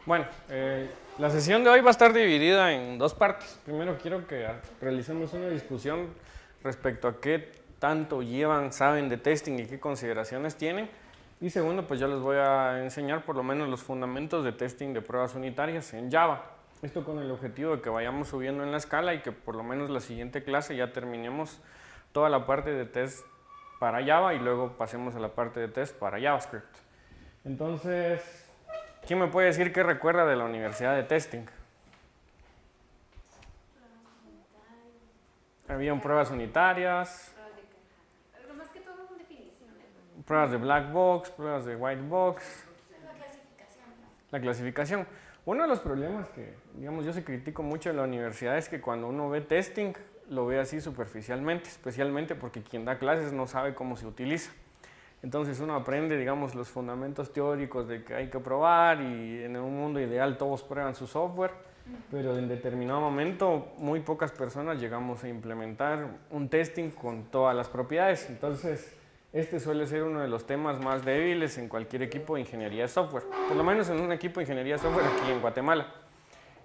Bueno, la sesión de hoy va a estar dividida en dos partes. Primero quiero que realicemos una discusión respecto a qué tanto llevan, saben de testing y qué consideraciones tienen. Y segundo, pues yo les voy a enseñar por lo menos los fundamentos de testing de pruebas unitarias en Java. Esto con el objetivo de que vayamos subiendo en la escala y que por lo menos la siguiente clase ya terminemos toda la parte de test para Java y luego pasemos a la parte de test para JavaScript. Entonces, ¿quién me puede decir qué recuerda de la universidad de testing? Habían pruebas unitarias, Más que todo son definiciones. pruebas de black box, pruebas de white box, La clasificación. la clasificación. Uno de los problemas que, digamos, yo se critico mucho en la universidad es que cuando uno ve testing, lo ve así superficialmente, especialmente porque quien da clases no sabe cómo se utiliza. Entonces uno aprende, digamos, los fundamentos teóricos de que hay que probar y en un mundo ideal todos prueban su software, pero en determinado momento muy pocas personas llegamos a implementar un testing con todas las propiedades. Entonces este suele ser uno de los temas más débiles en cualquier equipo de ingeniería de software, por lo menos en un equipo de ingeniería de software aquí en Guatemala.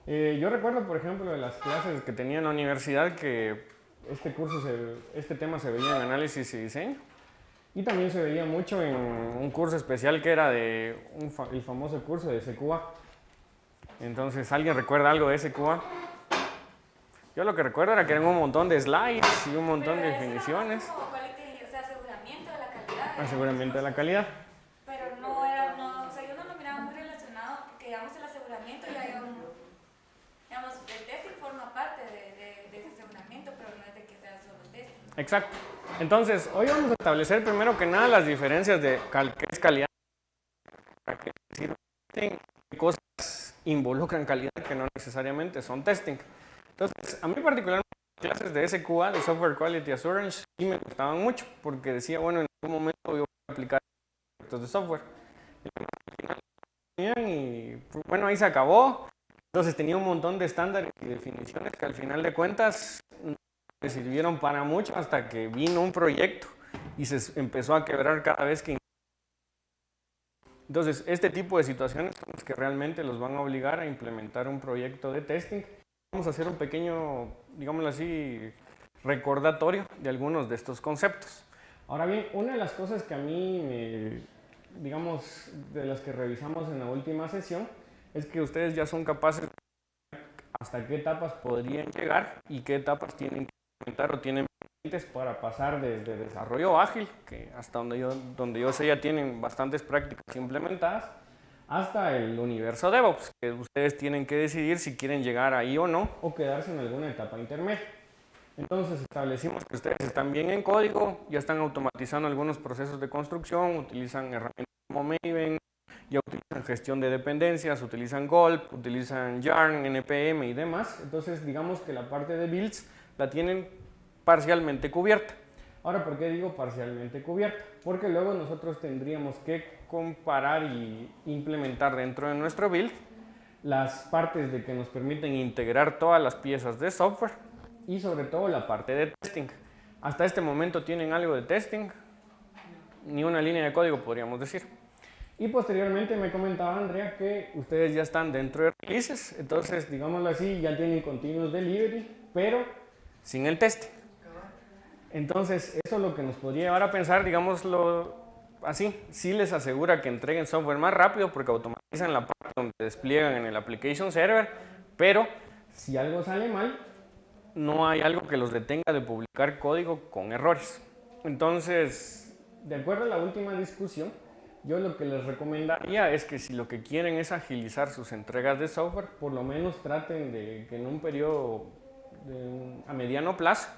Yo recuerdo, por ejemplo, de las clases que tenía en la universidad que este tema se veía en análisis y diseño. Y también se veía mucho en un curso especial que era el famoso curso de SQA. Entonces, ¿alguien recuerda algo de SQA? Yo lo que recuerdo era que eran un montón de slides y un montón de definiciones. Como quality, o sea, aseguramiento de la calidad. Aseguramiento de la calidad. Pero no era, o sea, yo no lo miraba muy relacionado porque, digamos, el aseguramiento ya hay digamos, el testing forma parte de ese aseguramiento, pero no es de que sea solo testing. Exacto. Entonces, hoy vamos a establecer primero que nada las diferencias de qué es calidad, para qué sirve testing, qué cosas involucran calidad que no necesariamente son testing. Entonces, a mí particularmente las clases de SQA, de Software Quality Assurance, sí me gustaban mucho porque decía, bueno, en algún momento yo voy a aplicar proyectos de software. Y bueno, ahí se acabó. Entonces tenía un montón de estándares y definiciones que al final de cuentas me sirvieron para mucho hasta que vino un proyecto y se empezó a quebrar cada vez que... Entonces, este tipo de situaciones son las que realmente los van a obligar a implementar un proyecto de testing. Vamos a hacer un pequeño, digámoslo así, recordatorio de algunos de estos conceptos. Ahora bien, una de las cosas que a mí, digamos, de las que revisamos en la última sesión, es que ustedes ya son capaces de hasta qué etapas podrían llegar y qué etapas tienen que implementar o tienen para pasar desde desarrollo ágil, que hasta donde yo sé ya tienen bastantes prácticas implementadas, hasta el universo DevOps, que ustedes tienen que decidir si quieren llegar ahí o no, o quedarse en alguna etapa intermedia. Entonces establecimos que ustedes están bien en código, ya están automatizando algunos procesos de construcción, utilizan herramientas como Maven, ya utilizan gestión de dependencias, utilizan Gulp, utilizan Yarn, NPM y demás. Entonces digamos que la parte de builds la tienen parcialmente cubierta. Ahora, ¿por qué digo parcialmente cubierta? Porque luego nosotros tendríamos que comparar y implementar dentro de nuestro build las partes de que nos permiten integrar todas las piezas de software y sobre todo la parte de testing. Hasta este momento tienen algo de testing, ni una línea de código podríamos decir. Y posteriormente me comentaba Andrea que ustedes ya están dentro de releases, entonces digámoslo así, ya tienen continuous delivery, pero sin el testing. Entonces eso es lo que nos podría llevar a pensar, digámoslo así, sí les asegura que entreguen software más rápido porque automatizan la parte donde despliegan en el application server, pero si algo sale mal, no hay algo que los detenga de publicar código con errores. Entonces, de acuerdo a la última discusión, yo lo que les recomendaría es que si lo que quieren es agilizar sus entregas de software, por lo menos traten de que en un periodo a mediano plazo,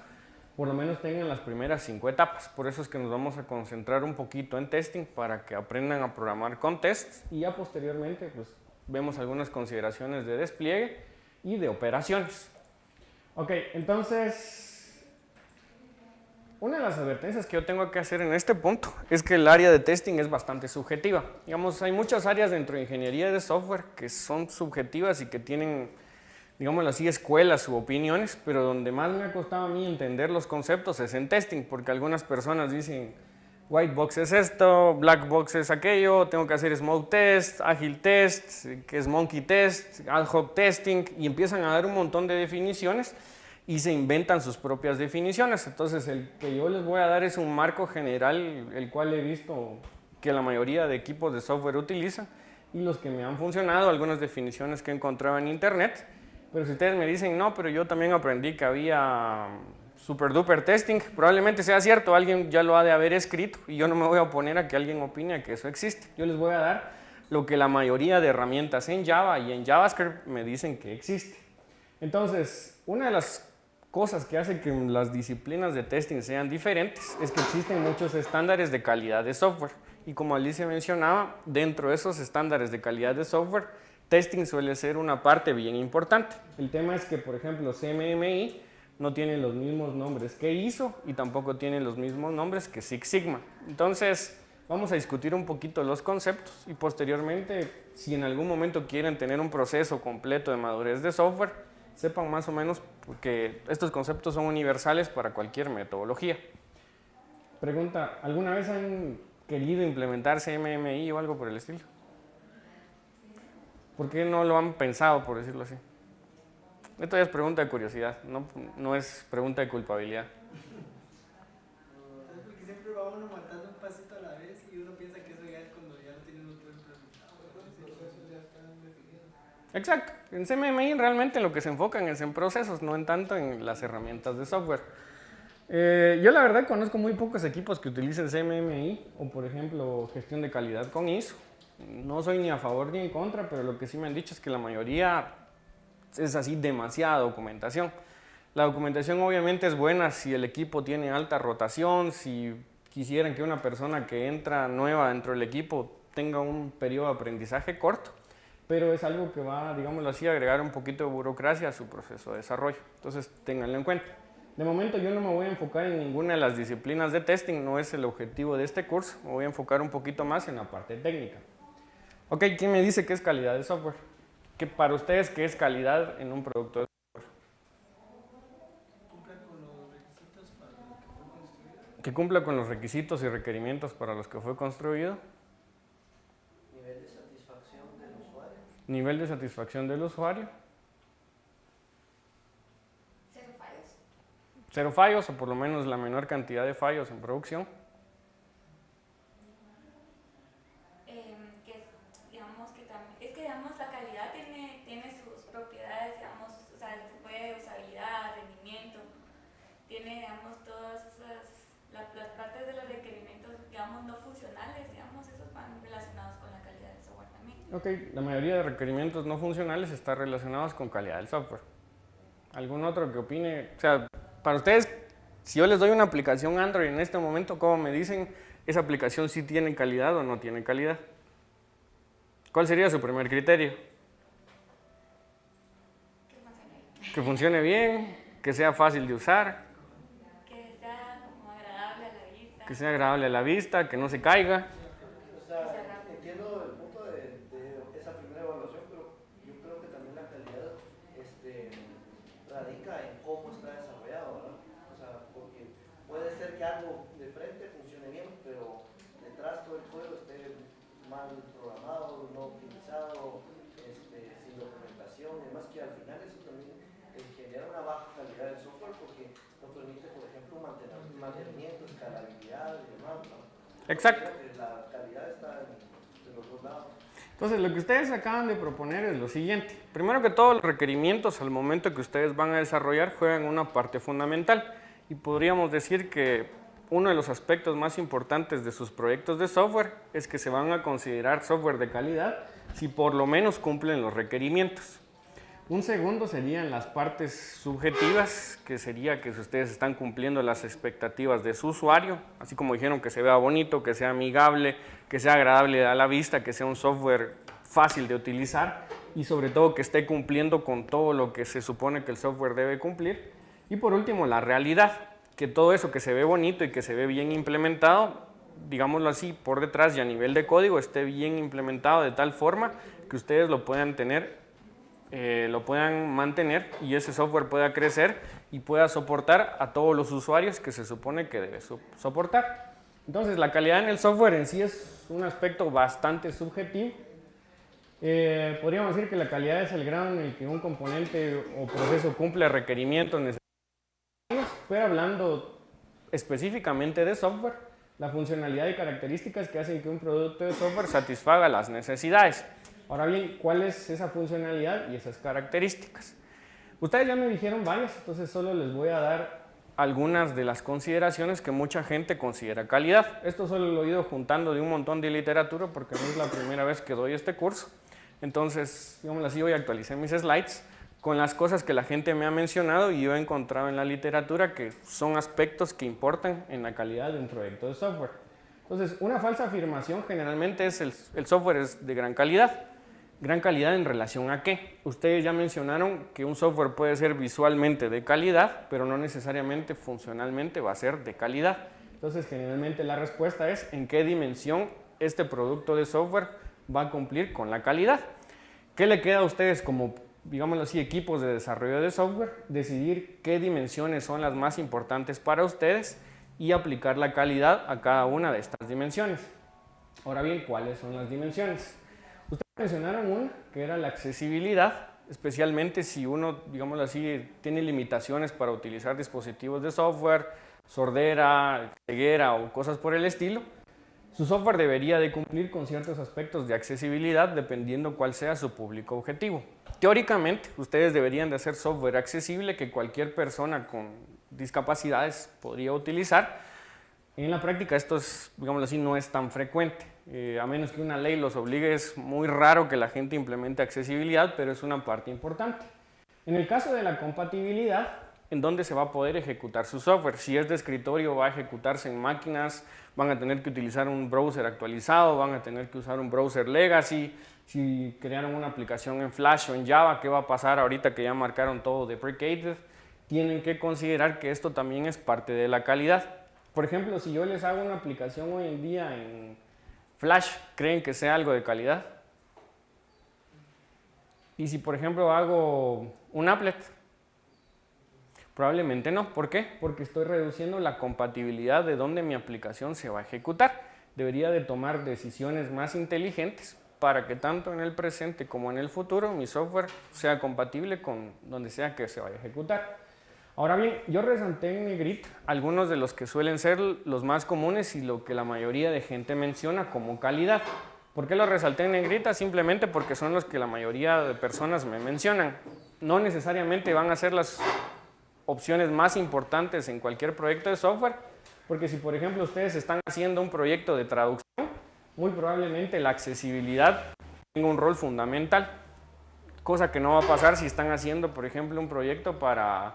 por lo menos tengan las primeras 5 etapas. Por eso es que nos vamos a concentrar un poquito en testing para que aprendan a programar con tests y ya posteriormente pues, vemos algunas consideraciones de despliegue y de operaciones. Ok, entonces, una de las advertencias que yo tengo que hacer en este punto es que el área de testing es bastante subjetiva. Digamos, hay muchas áreas dentro de ingeniería de software que son subjetivas y que tienen, digámoslo así, escuelas u opiniones, pero donde más me ha costado a mí entender los conceptos es en testing, porque algunas personas dicen, white box es esto, black box es aquello, tengo que hacer smoke test, agile test, que es monkey test, ad hoc testing, y empiezan a dar un montón de definiciones y se inventan sus propias definiciones. Entonces el que yo les voy a dar es un marco general, el cual he visto que la mayoría de equipos de software utilizan, y los que me han funcionado, algunas definiciones que he encontrado en internet. Pero si ustedes me dicen, no, pero yo también aprendí que había super duper testing, probablemente sea cierto, alguien ya lo ha de haber escrito, y yo no me voy a oponer a que alguien opine que eso existe. Yo les voy a dar lo que la mayoría de herramientas en Java y en JavaScript me dicen que existe. Entonces, una de las cosas que hace que las disciplinas de testing sean diferentes es que existen muchos estándares de calidad de software, y como Alicia mencionaba, dentro de esos estándares de calidad de software, testing suele ser una parte bien importante. El tema es que, por ejemplo, CMMI no tiene los mismos nombres que ISO y tampoco tiene los mismos nombres que Six Sigma. Entonces, vamos a discutir un poquito los conceptos, y posteriormente, si en algún momento quieren tener un proceso completo de madurez de software, sepan más o menos que estos conceptos son universales para cualquier metodología. Pregunta, ¿alguna vez han querido implementar CMMI o algo por el estilo? ¿Por qué no lo han pensado, por decirlo así? Esto ya es pregunta de curiosidad, no es pregunta de culpabilidad. Porque siempre va uno matando un pasito a la vez y uno piensa que eso ya es cuando ya lo tienen todo implementado. Los procesos ya están definidos. Exacto. En CMMI realmente lo que se enfocan es en procesos, no en tanto en las herramientas de software. Yo la verdad conozco muy pocos equipos que utilicen CMMI o, por ejemplo, gestión de calidad con ISO. No soy ni a favor ni en contra, pero lo que sí me han dicho es que la mayoría es así demasiada documentación. La documentación obviamente es buena si el equipo tiene alta rotación, si quisieran que una persona que entra nueva dentro del equipo tenga un periodo de aprendizaje corto, pero es algo que va, digámoslo así, a agregar un poquito de burocracia a su proceso de desarrollo. Entonces, ténganlo en cuenta. De momento yo no me voy a enfocar en ninguna de las disciplinas de testing, no es el objetivo de este curso, me voy a enfocar un poquito más en la parte técnica. Ok, ¿quién me dice qué es calidad de software? ¿Qué para ustedes qué es calidad en un producto de software? Cumpla con los requisitos para lo que fue construido. Que cumpla con los requisitos y requerimientos para los que fue construido. Nivel de satisfacción del usuario. Nivel de satisfacción del usuario. Cero fallos. Cero fallos, o por lo menos la menor cantidad de fallos en producción. Digamos, la calidad tiene sus propiedades, digamos, o sea, se puede usabilidad, rendimiento, tiene, digamos, todas las partes de los requerimientos, digamos, no funcionales, digamos, esos van relacionados con la calidad del software también. Ok, la mayoría de requerimientos no funcionales están relacionados con calidad del software. ¿Algún otro que opine? O sea, para ustedes, si yo les doy una aplicación Android en este momento, ¿cómo me dicen esa aplicación si tiene calidad o no tiene calidad? ¿Cuál sería su primer criterio? Que funcione bien, que sea fácil de usar, que sea como agradable a la vista. que sea agradable a la vista, que no se caiga. O sea, entiendo el punto de esa primera evaluación, pero yo creo que también la calidad radica en cómo está desarrollado, ¿verdad? O sea, porque puede ser que algo de frente funcione bien, pero detrás todo el código esté mal programado, no optimizado, sin documentación y demás, que al final eso también genera una baja calidad del software porque no permite, por ejemplo, mantenimiento, escalabilidad y demás, ¿no? Exacto. La calidad está de los dos lados. Entonces, lo que ustedes acaban de proponer es lo siguiente. Primero que todo, los requerimientos al momento que ustedes van a desarrollar juegan una parte fundamental, y podríamos decir que uno de los aspectos más importantes de sus proyectos de software es que se van a considerar software de calidad si por lo menos cumplen los requerimientos. Un segundo serían las partes subjetivas, que sería que si ustedes están cumpliendo las expectativas de su usuario, así como dijeron, que se vea bonito, que sea amigable, que sea agradable a la vista, que sea un software fácil de utilizar y sobre todo que esté cumpliendo con todo lo que se supone que el software debe cumplir. Y por último, la realidad, que todo eso que se ve bonito y que se ve bien implementado, digámoslo así, por detrás y a nivel de código esté bien implementado de tal forma que ustedes lo puedan tener, lo puedan mantener y ese software pueda crecer y pueda soportar a todos los usuarios que se supone que debe soportar. Entonces, la calidad en el software en sí es un aspecto bastante subjetivo. Podríamos decir que la calidad es el grado en el que un componente o proceso cumple requerimientos necesarios, pero hablando específicamente de software, la funcionalidad y características que hacen que un producto de software satisfaga las necesidades. Ahora bien, ¿cuál es esa funcionalidad y esas características? Ustedes ya me dijeron varias, entonces solo les voy a dar algunas de las consideraciones que mucha gente considera calidad. Esto solo lo he ido juntando de un montón de literatura porque no es la primera vez que doy este curso. Entonces, digamos así, hoy actualicé mis slides con las cosas que la gente me ha mencionado y yo he encontrado en la literatura que son aspectos que importan en la calidad de un proyecto de software. Entonces, una falsa afirmación generalmente es el software es de gran calidad. ¿Gran calidad en relación a qué? Ustedes ya mencionaron que un software puede ser visualmente de calidad, pero no necesariamente funcionalmente va a ser de calidad. Entonces, generalmente la respuesta es en qué dimensión este producto de software va a cumplir con la calidad. ¿Qué le queda a ustedes como, digámoslo así, equipos de desarrollo de software? Decidir qué dimensiones son las más importantes para ustedes y aplicar la calidad a cada una de estas dimensiones. Ahora bien, ¿cuáles son las dimensiones? Ustedes mencionaron una, que era la accesibilidad, especialmente si uno, digámoslo así, tiene limitaciones para utilizar dispositivos de software, sordera, ceguera o cosas por el estilo. Su software debería de cumplir con ciertos aspectos de accesibilidad dependiendo cuál sea su público objetivo. Teóricamente, ustedes deberían de hacer software accesible que cualquier persona con discapacidades podría utilizar. En la práctica esto es, digámoslo así, no es tan frecuente. A menos que una ley los obligue, es muy raro que la gente implemente accesibilidad, pero es una parte importante. En el caso de la compatibilidad, ¿en dónde se va a poder ejecutar su software? Si es de escritorio, va a ejecutarse en máquinas, van a tener que utilizar un browser actualizado, van a tener que usar un browser legacy. Si crearon una aplicación en Flash o en Java, ¿qué va a pasar ahorita que ya marcaron todo deprecated? Tienen que considerar que esto también es parte de la calidad. Por ejemplo, si yo les hago una aplicación hoy en día en Flash, ¿creen que sea algo de calidad? Y si, por ejemplo, hago un applet, probablemente no. ¿Por qué? Porque estoy reduciendo la compatibilidad de dónde mi aplicación se va a ejecutar. Debería de tomar decisiones más inteligentes para que tanto en el presente como en el futuro mi software sea compatible con donde sea que se vaya a ejecutar. Ahora bien, yo resalté en negrita algunos de los que suelen ser los más comunes y lo que la mayoría de gente menciona como calidad. ¿Por qué los resalté en negrita? Simplemente porque son los que la mayoría de personas me mencionan. No necesariamente van a ser las opciones más importantes en cualquier proyecto de software, porque si por ejemplo ustedes están haciendo un proyecto de traducción, muy probablemente la accesibilidad tenga un rol fundamental, cosa que no va a pasar si están haciendo por ejemplo un proyecto para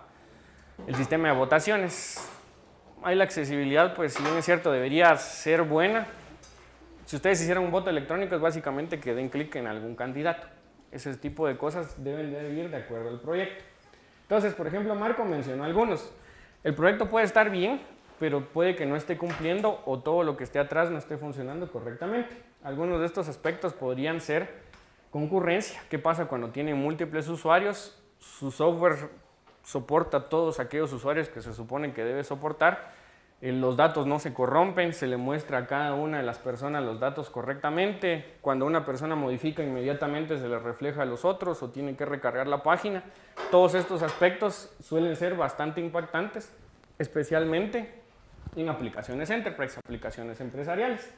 el sistema de votaciones. Ahí la accesibilidad, pues si bien es cierto, debería ser buena. Si ustedes hicieran un voto electrónico es básicamente que den clic en algún candidato. Ese tipo de cosas deben de ir de acuerdo al proyecto. Entonces, por ejemplo, Marco mencionó algunos. El proyecto puede estar bien, pero puede que no esté cumpliendo o todo lo que esté atrás no esté funcionando correctamente. Algunos de estos aspectos podrían ser concurrencia. ¿Qué pasa cuando tienen múltiples usuarios? Su software soporta a todos aquellos usuarios que se suponen que debe soportar. Los datos no se corrompen, se le muestra a cada una de las personas los datos correctamente. Cuando una persona modifica, inmediatamente se le refleja a los otros o tienen que recargar la página. Todos estos aspectos suelen ser bastante impactantes, especialmente en aplicaciones enterprise, aplicaciones empresariales.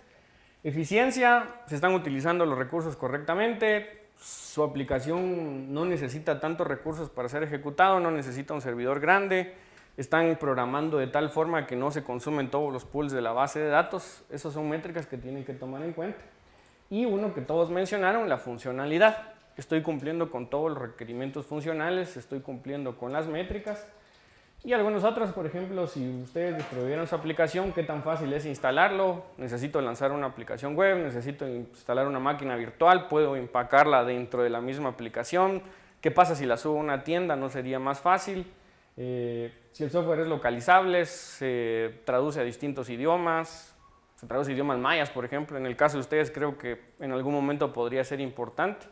Eficiencia, se están utilizando los recursos correctamente, su aplicación no necesita tantos recursos para ser ejecutado, no necesita un servidor grande, están programando de tal forma que no se consumen todos los pools de la base de datos. Esas son métricas que tienen que tomar en cuenta. Y uno que todos mencionaron, la funcionalidad. Estoy cumpliendo con todos los requerimientos funcionales, estoy cumpliendo con las métricas. Y algunos otros, por ejemplo, si ustedes distribuyeron su aplicación, ¿qué tan fácil es instalarlo? Necesito lanzar una aplicación web, necesito instalar una máquina virtual, puedo empacarla dentro de la misma aplicación. ¿Qué pasa si la subo a una tienda? ¿No sería más fácil? Si el software es localizable, se traduce a distintos idiomas, se traduce a idiomas mayas, por ejemplo. En el caso de ustedes creo que en algún momento podría ser importante.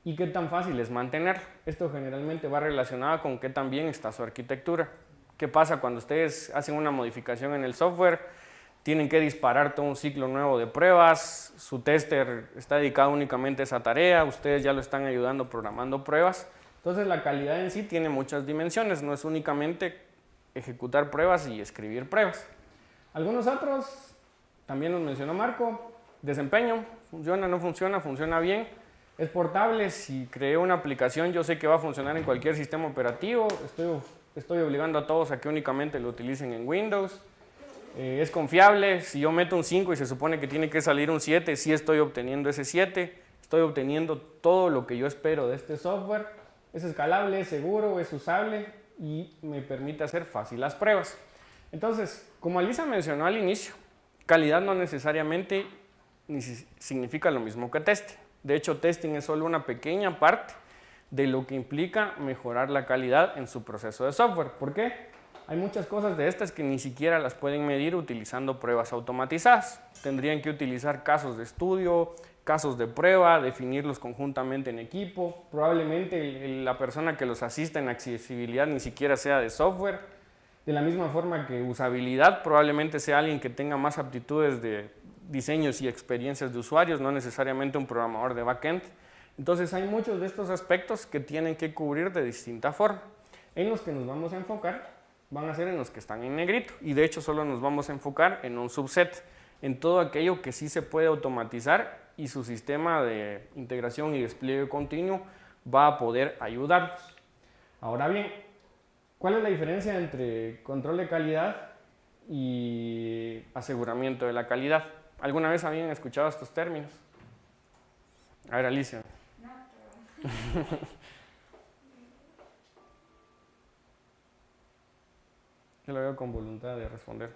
¿Y qué tan fácil es mantenerlo? Esto generalmente va relacionado con qué tan bien está su arquitectura. ¿Qué pasa cuando ustedes hacen una modificación en el software? tienen que disparar todo un ciclo nuevo de pruebas, su tester está dedicado únicamente a esa tarea, ustedes ya lo están ayudando programando pruebas. Entonces la calidad en sí tiene muchas dimensiones, no es únicamente ejecutar pruebas y escribir pruebas. Algunos otros, también nos mencionó Marco, desempeño, funciona, no funciona, funciona bien, es portable, si creé una aplicación yo sé que va a funcionar en cualquier sistema operativo, estoy obligando a todos a que únicamente lo utilicen en Windows, es confiable, si yo meto un 5 y se supone que tiene que salir un 7, sí estoy obteniendo ese 7, estoy obteniendo todo lo que yo espero de este software, es escalable, es seguro, es usable y me permite hacer fácil las pruebas. Entonces, como Alisa mencionó al inicio, calidad no necesariamente significa lo mismo que testing. De hecho, testing es solo una pequeña parte de lo que implica mejorar la calidad en su proceso de software. ¿Por qué? Hay muchas cosas de estas que ni siquiera las pueden medir utilizando pruebas automatizadas. Tendrían que utilizar casos de estudio, casos de prueba, definirlos conjuntamente en equipo. Probablemente la persona que los asista en accesibilidad ni siquiera sea de software. De la misma forma que usabilidad, probablemente sea alguien que tenga más aptitudes de diseños y experiencias de usuarios, no necesariamente un programador de backend. Entonces hay muchos de estos aspectos que tienen que cubrir de distinta forma. En los que nos vamos a enfocar van a ser en los que están en negrito y de hecho solo nos vamos a enfocar en un subset, en todo aquello que sí se puede automatizar y su sistema de integración y despliegue continuo va a poder ayudarnos. Ahora bien, ¿cuál es la diferencia entre control de calidad y aseguramiento de la calidad? ¿Alguna vez habían escuchado estos términos? A ver, Alicia. No, pero... Yo lo veo con voluntad de responder.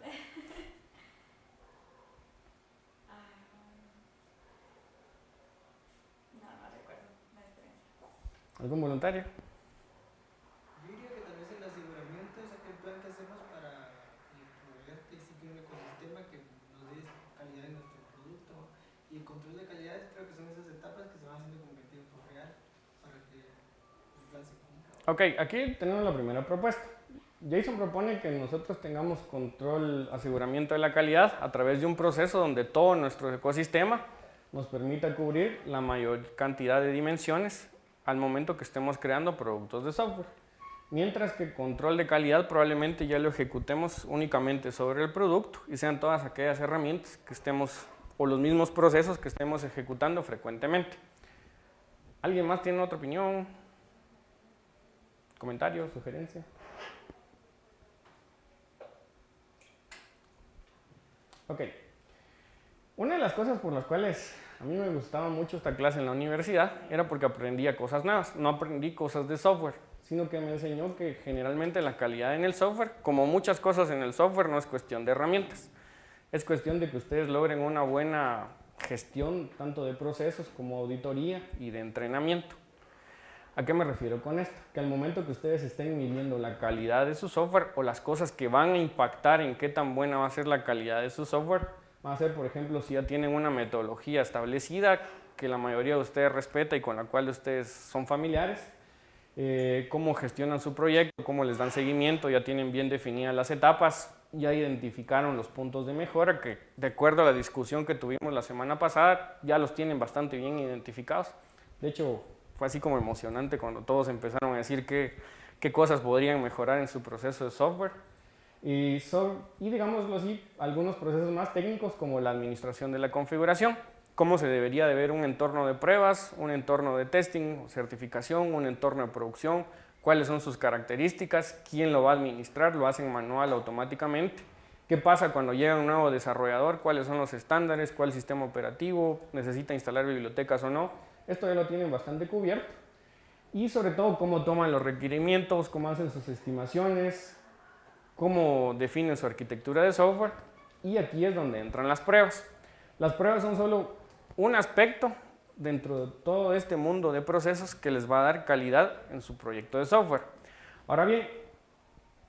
No recuerdo la diferencia. ¿Algún voluntario? Yo diría que tal vez el aseguramiento es aquel plan que hacemos para proveer un ecosistema que nos dé calidad en nuestro producto. Y el control de calidad creo que son esas etapas que se van haciendo con el tiempo real para que el plan se cumpla. Ok, aquí tenemos la primera propuesta. Jason propone que nosotros tengamos control, aseguramiento de la calidad a través de un proceso donde todo nuestro ecosistema nos permita cubrir la mayor cantidad de dimensiones al momento que estemos creando productos de software. Mientras que control de calidad probablemente ya lo ejecutemos únicamente sobre el producto y sean todas aquellas herramientas que estemos o los mismos procesos que estemos ejecutando frecuentemente. ¿Alguien más tiene otra opinión? ¿Comentario? ¿Sugerencia? Ok. Una de las cosas por las cuales a mí me gustaba mucho esta clase en la universidad era porque aprendía cosas nuevas. No aprendí cosas de software, sino que me enseñó que generalmente la calidad en el software, como muchas cosas en el software, no es cuestión de herramientas. Es cuestión de que ustedes logren una buena gestión tanto de procesos como auditoría y de entrenamiento. ¿A qué me refiero con esto? Que al momento que ustedes estén midiendo la calidad de su software o las cosas que van a impactar en qué tan buena va a ser la calidad de su software, va a ser, por ejemplo, si ya tienen una metodología establecida que la mayoría de ustedes respeta y con la cual ustedes son familiares, cómo gestionan su proyecto, cómo les dan seguimiento, ya tienen bien definidas las etapas, ya identificaron los puntos de mejora que, de acuerdo a la discusión que tuvimos la semana pasada, ya los tienen bastante bien identificados. De hecho, fue así como emocionante cuando todos empezaron a decir qué cosas podrían mejorar en su proceso de software. Y digámoslo así, algunos procesos más técnicos como la administración de la configuración, cómo se debería de ver un entorno de pruebas, un entorno de testing, certificación, un entorno de producción, cuáles son sus características, quién lo va a administrar, lo hacen manual automáticamente, qué pasa cuando llega un nuevo desarrollador, cuáles son los estándares, cuál sistema operativo, necesita instalar bibliotecas o no. Esto ya lo tienen bastante cubierto. Y sobre todo cómo toman los requerimientos, cómo hacen sus estimaciones, cómo definen su arquitectura de software. Y aquí es donde entran las pruebas. Las pruebas son solo un aspecto dentro de todo este mundo de procesos que les va a dar calidad en su proyecto de software. Ahora bien,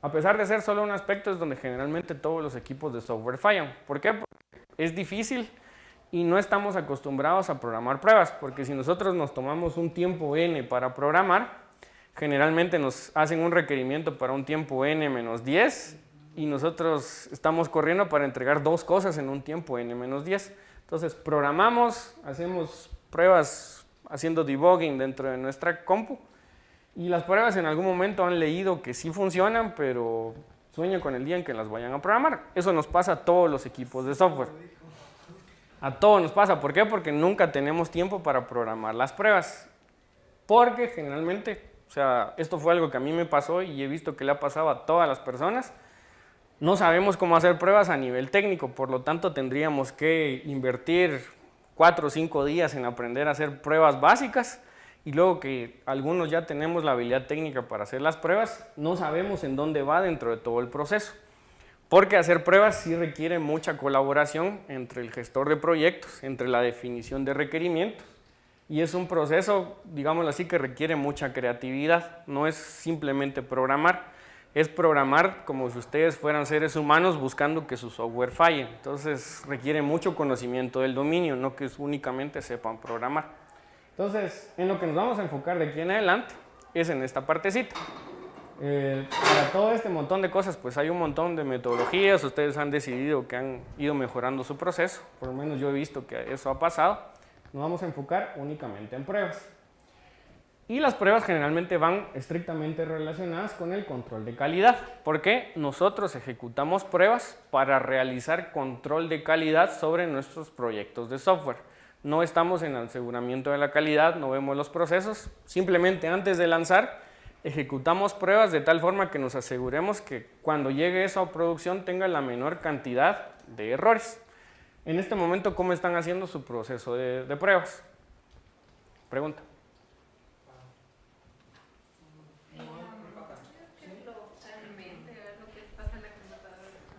a pesar de ser solo un aspecto, es donde generalmente todos los equipos de software fallan. ¿Por qué? Porque es difícil y no estamos acostumbrados a programar pruebas, porque si nosotros nos tomamos un tiempo n para programar, generalmente nos hacen un requerimiento para un tiempo n-10 y nosotros estamos corriendo para entregar 2 cosas en un tiempo n-10. Entonces programamos, hacemos pruebas haciendo debugging dentro de nuestra compu y las pruebas en algún momento han leído que sí funcionan, pero sueñan con el día en que las vayan a programar. Eso nos pasa a todos los equipos de software. A todos nos pasa. ¿Por qué? Porque nunca tenemos tiempo para programar las pruebas. Porque generalmente, o sea, esto fue algo que a mí me pasó y he visto que le ha pasado a todas las personas. No sabemos cómo hacer pruebas a nivel técnico, por lo tanto tendríamos que invertir 4 o 5 días en aprender a hacer pruebas básicas y luego que algunos ya tenemos la habilidad técnica para hacer las pruebas, no sabemos en dónde va dentro de todo el proceso. Porque hacer pruebas sí requiere mucha colaboración entre el gestor de proyectos, entre la definición de requerimientos y es un proceso, digámoslo así, que requiere mucha creatividad, no es simplemente programar. Es programar como si ustedes fueran seres humanos buscando que su software falle. Entonces requiere mucho conocimiento del dominio, no que únicamente sepan programar. Entonces, en lo que nos vamos a enfocar de aquí en adelante es en esta partecita. Para todo este montón de cosas, pues hay un montón de metodologías. Ustedes han decidido que han ido mejorando su proceso. Por lo menos yo he visto que eso ha pasado. Nos vamos a enfocar únicamente en pruebas. Y las pruebas generalmente van estrictamente relacionadas con el control de calidad, porque nosotros ejecutamos pruebas para realizar control de calidad sobre nuestros proyectos de software. No estamos en el aseguramiento de la calidad, no vemos los procesos, simplemente antes de lanzar ejecutamos pruebas de tal forma que nos aseguremos que cuando llegue eso a producción tenga la menor cantidad de errores. En este momento, ¿cómo están haciendo su proceso de pruebas? Pregunta.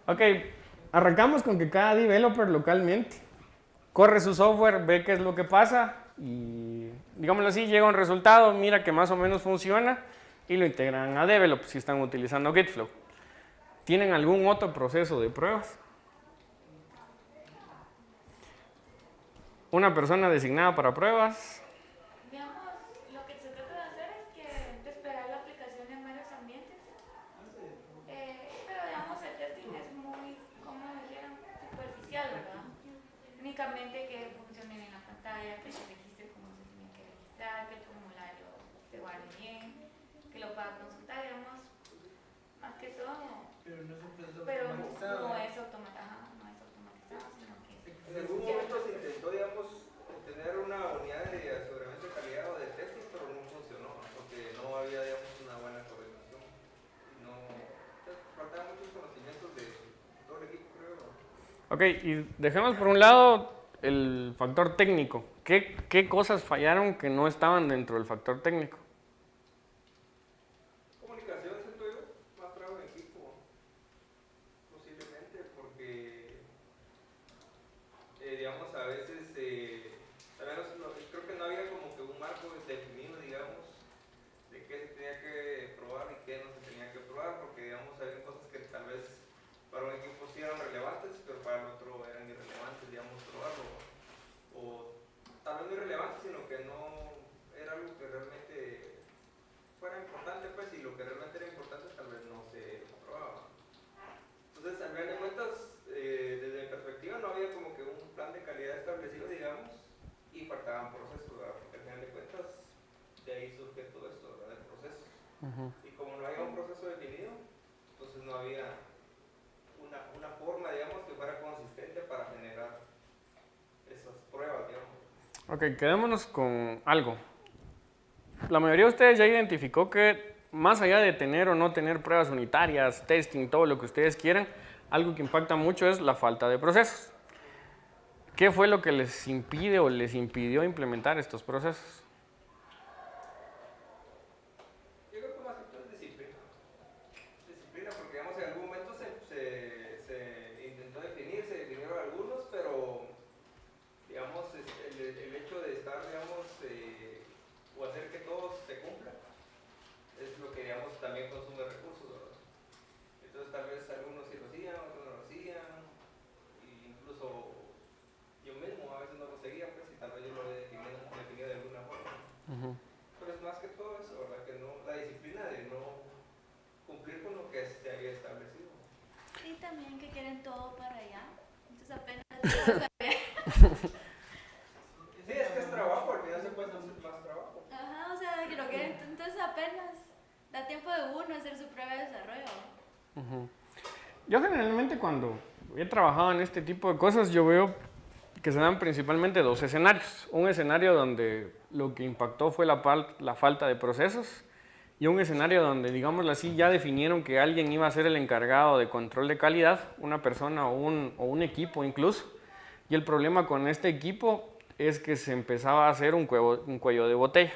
Ok, arrancamos con que cada developer localmente corre su software, ve qué es lo que pasa y, digámoslo así, llega un resultado, mira que más o menos funciona y lo integran a Develop si están utilizando GitFlow. ¿Tienen algún otro proceso de pruebas? ¿Una persona designada para pruebas? Digamos, lo que se trata de hacer es que desplegar la aplicación en varios ambientes. Pero digamos, el testing es muy, como dijeron, superficial, ¿verdad? Únicamente que funcione en la pantalla, que se registre como se tiene que registrar, que el formulario se guarde bien, que lo pueda consultar, digamos, más que todo. Pero no es un proceso Pero automatizado. no es automatizado, sino que En algún momento se intentó, digamos, tener una unidad de aseguramiento de calidad o de testing, pero no funcionó, porque no había, digamos, una buena coordinación. No, faltaban muchos conocimientos de todo el equipo, creo. Ok, y dejemos por un lado el factor técnico. ¿Qué cosas fallaron que no estaban dentro del factor técnico? Comunicación, siento yo, más trabajo en equipo, posiblemente, porque, digamos, a veces, al menos creo que no había como que un marco definido, digamos, de qué se tenía que probar y qué no se tenía que probar, porque, digamos, había cosas que tal vez para un equipo sí eran relevantes, pero para el otro eran irrelevantes, digamos, probarlo, o tal vez no irrelevantes, sino que no era algo que realmente fuera importante, pues, y lo que realmente era importante tal vez no se aprobaba. Entonces, al final de cuentas, desde mi perspectiva, no había como que un plan de calidad establecido, digamos, y faltaban procesos, ¿verdad? Porque al final de cuentas, de ahí surge todo esto, ¿verdad? El proceso. Y como no había un proceso definido, entonces no había una forma, digamos, que fuera consistente para generar esas pruebas, digamos. Ok, quedémonos con algo. La mayoría de ustedes ya identificó que más allá de tener o no tener pruebas unitarias, testing, todo lo que ustedes quieran, algo que impacta mucho es la falta de procesos. ¿Qué fue lo que les impide o les impidió implementar estos procesos? Yo creo que más que todo es disciplina. Disciplina, porque digamos en algún momento se intentó definir, se definieron algunos, pero digamos el hecho de estar, digamos, o hacer que todos se cumplan, es lo que digamos también consume recursos, ¿verdad? Entonces tal vez algunos sí lo hacían, otros no lo hacían, e incluso yo mismo a veces no lo seguía, pues, y tal vez yo lo he definido de alguna forma. Pero es más que todo eso, ¿verdad? Que no, la disciplina de no cumplir con lo que se había establecido. también que quieren todo para allá. Entonces apenas... Sí, es que es trabajo, porque ya se puede hacer más trabajo. Ajá, o sea, que lo quieren, entonces apenas da tiempo de uno hacer su prueba de desarrollo. Ujú. Yo generalmente cuando he trabajado en este tipo de cosas, yo veo que se dan principalmente dos escenarios. Un escenario donde lo que impactó fue la falta de procesos y un escenario donde, digámoslo así, ya definieron que alguien iba a ser el encargado de control de calidad, una persona o un equipo incluso. Y el problema con este equipo es que se empezaba a hacer un cuello de botella.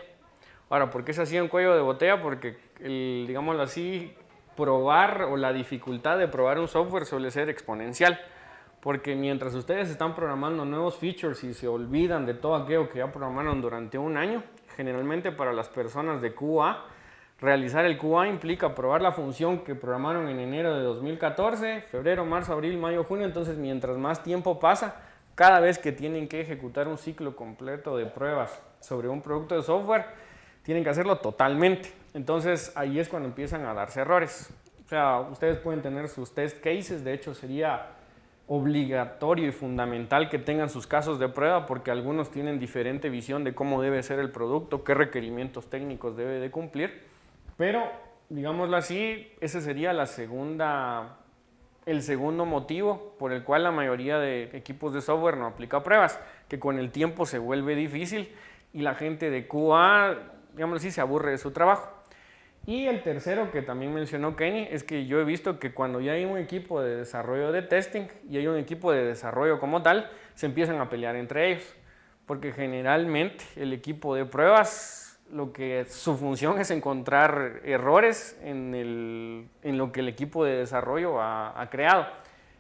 Ahora, ¿por qué se hacía un cuello de botella? Porque, digámoslo así, probar o la dificultad de probar un software suele ser exponencial. Porque mientras ustedes están programando nuevos features y se olvidan de todo aquello que ya programaron durante un año, generalmente para las personas de QA, realizar el QA implica probar la función que programaron en enero de 2014, febrero, marzo, abril, mayo, junio. Entonces, mientras más tiempo pasa, cada vez que tienen que ejecutar un ciclo completo de pruebas sobre un producto de software, tienen que hacerlo totalmente. Entonces, ahí es cuando empiezan a darse errores. O sea, ustedes pueden tener sus test cases, de hecho sería obligatorio y fundamental que tengan sus casos de prueba porque algunos tienen diferente visión de cómo debe ser el producto, qué requerimientos técnicos debe de cumplir, pero digámoslo así, ese sería el segundo motivo por el cual la mayoría de equipos de software no aplica pruebas, que con el tiempo se vuelve difícil y la gente de QA, digámoslo así, se aburre de su trabajo. Y el tercero que también mencionó Kenny es que yo he visto que cuando ya hay un equipo de desarrollo de testing y hay un equipo de desarrollo como tal, se empiezan a pelear entre ellos. Porque generalmente el equipo de pruebas, su función es encontrar errores en lo que el equipo de desarrollo ha creado.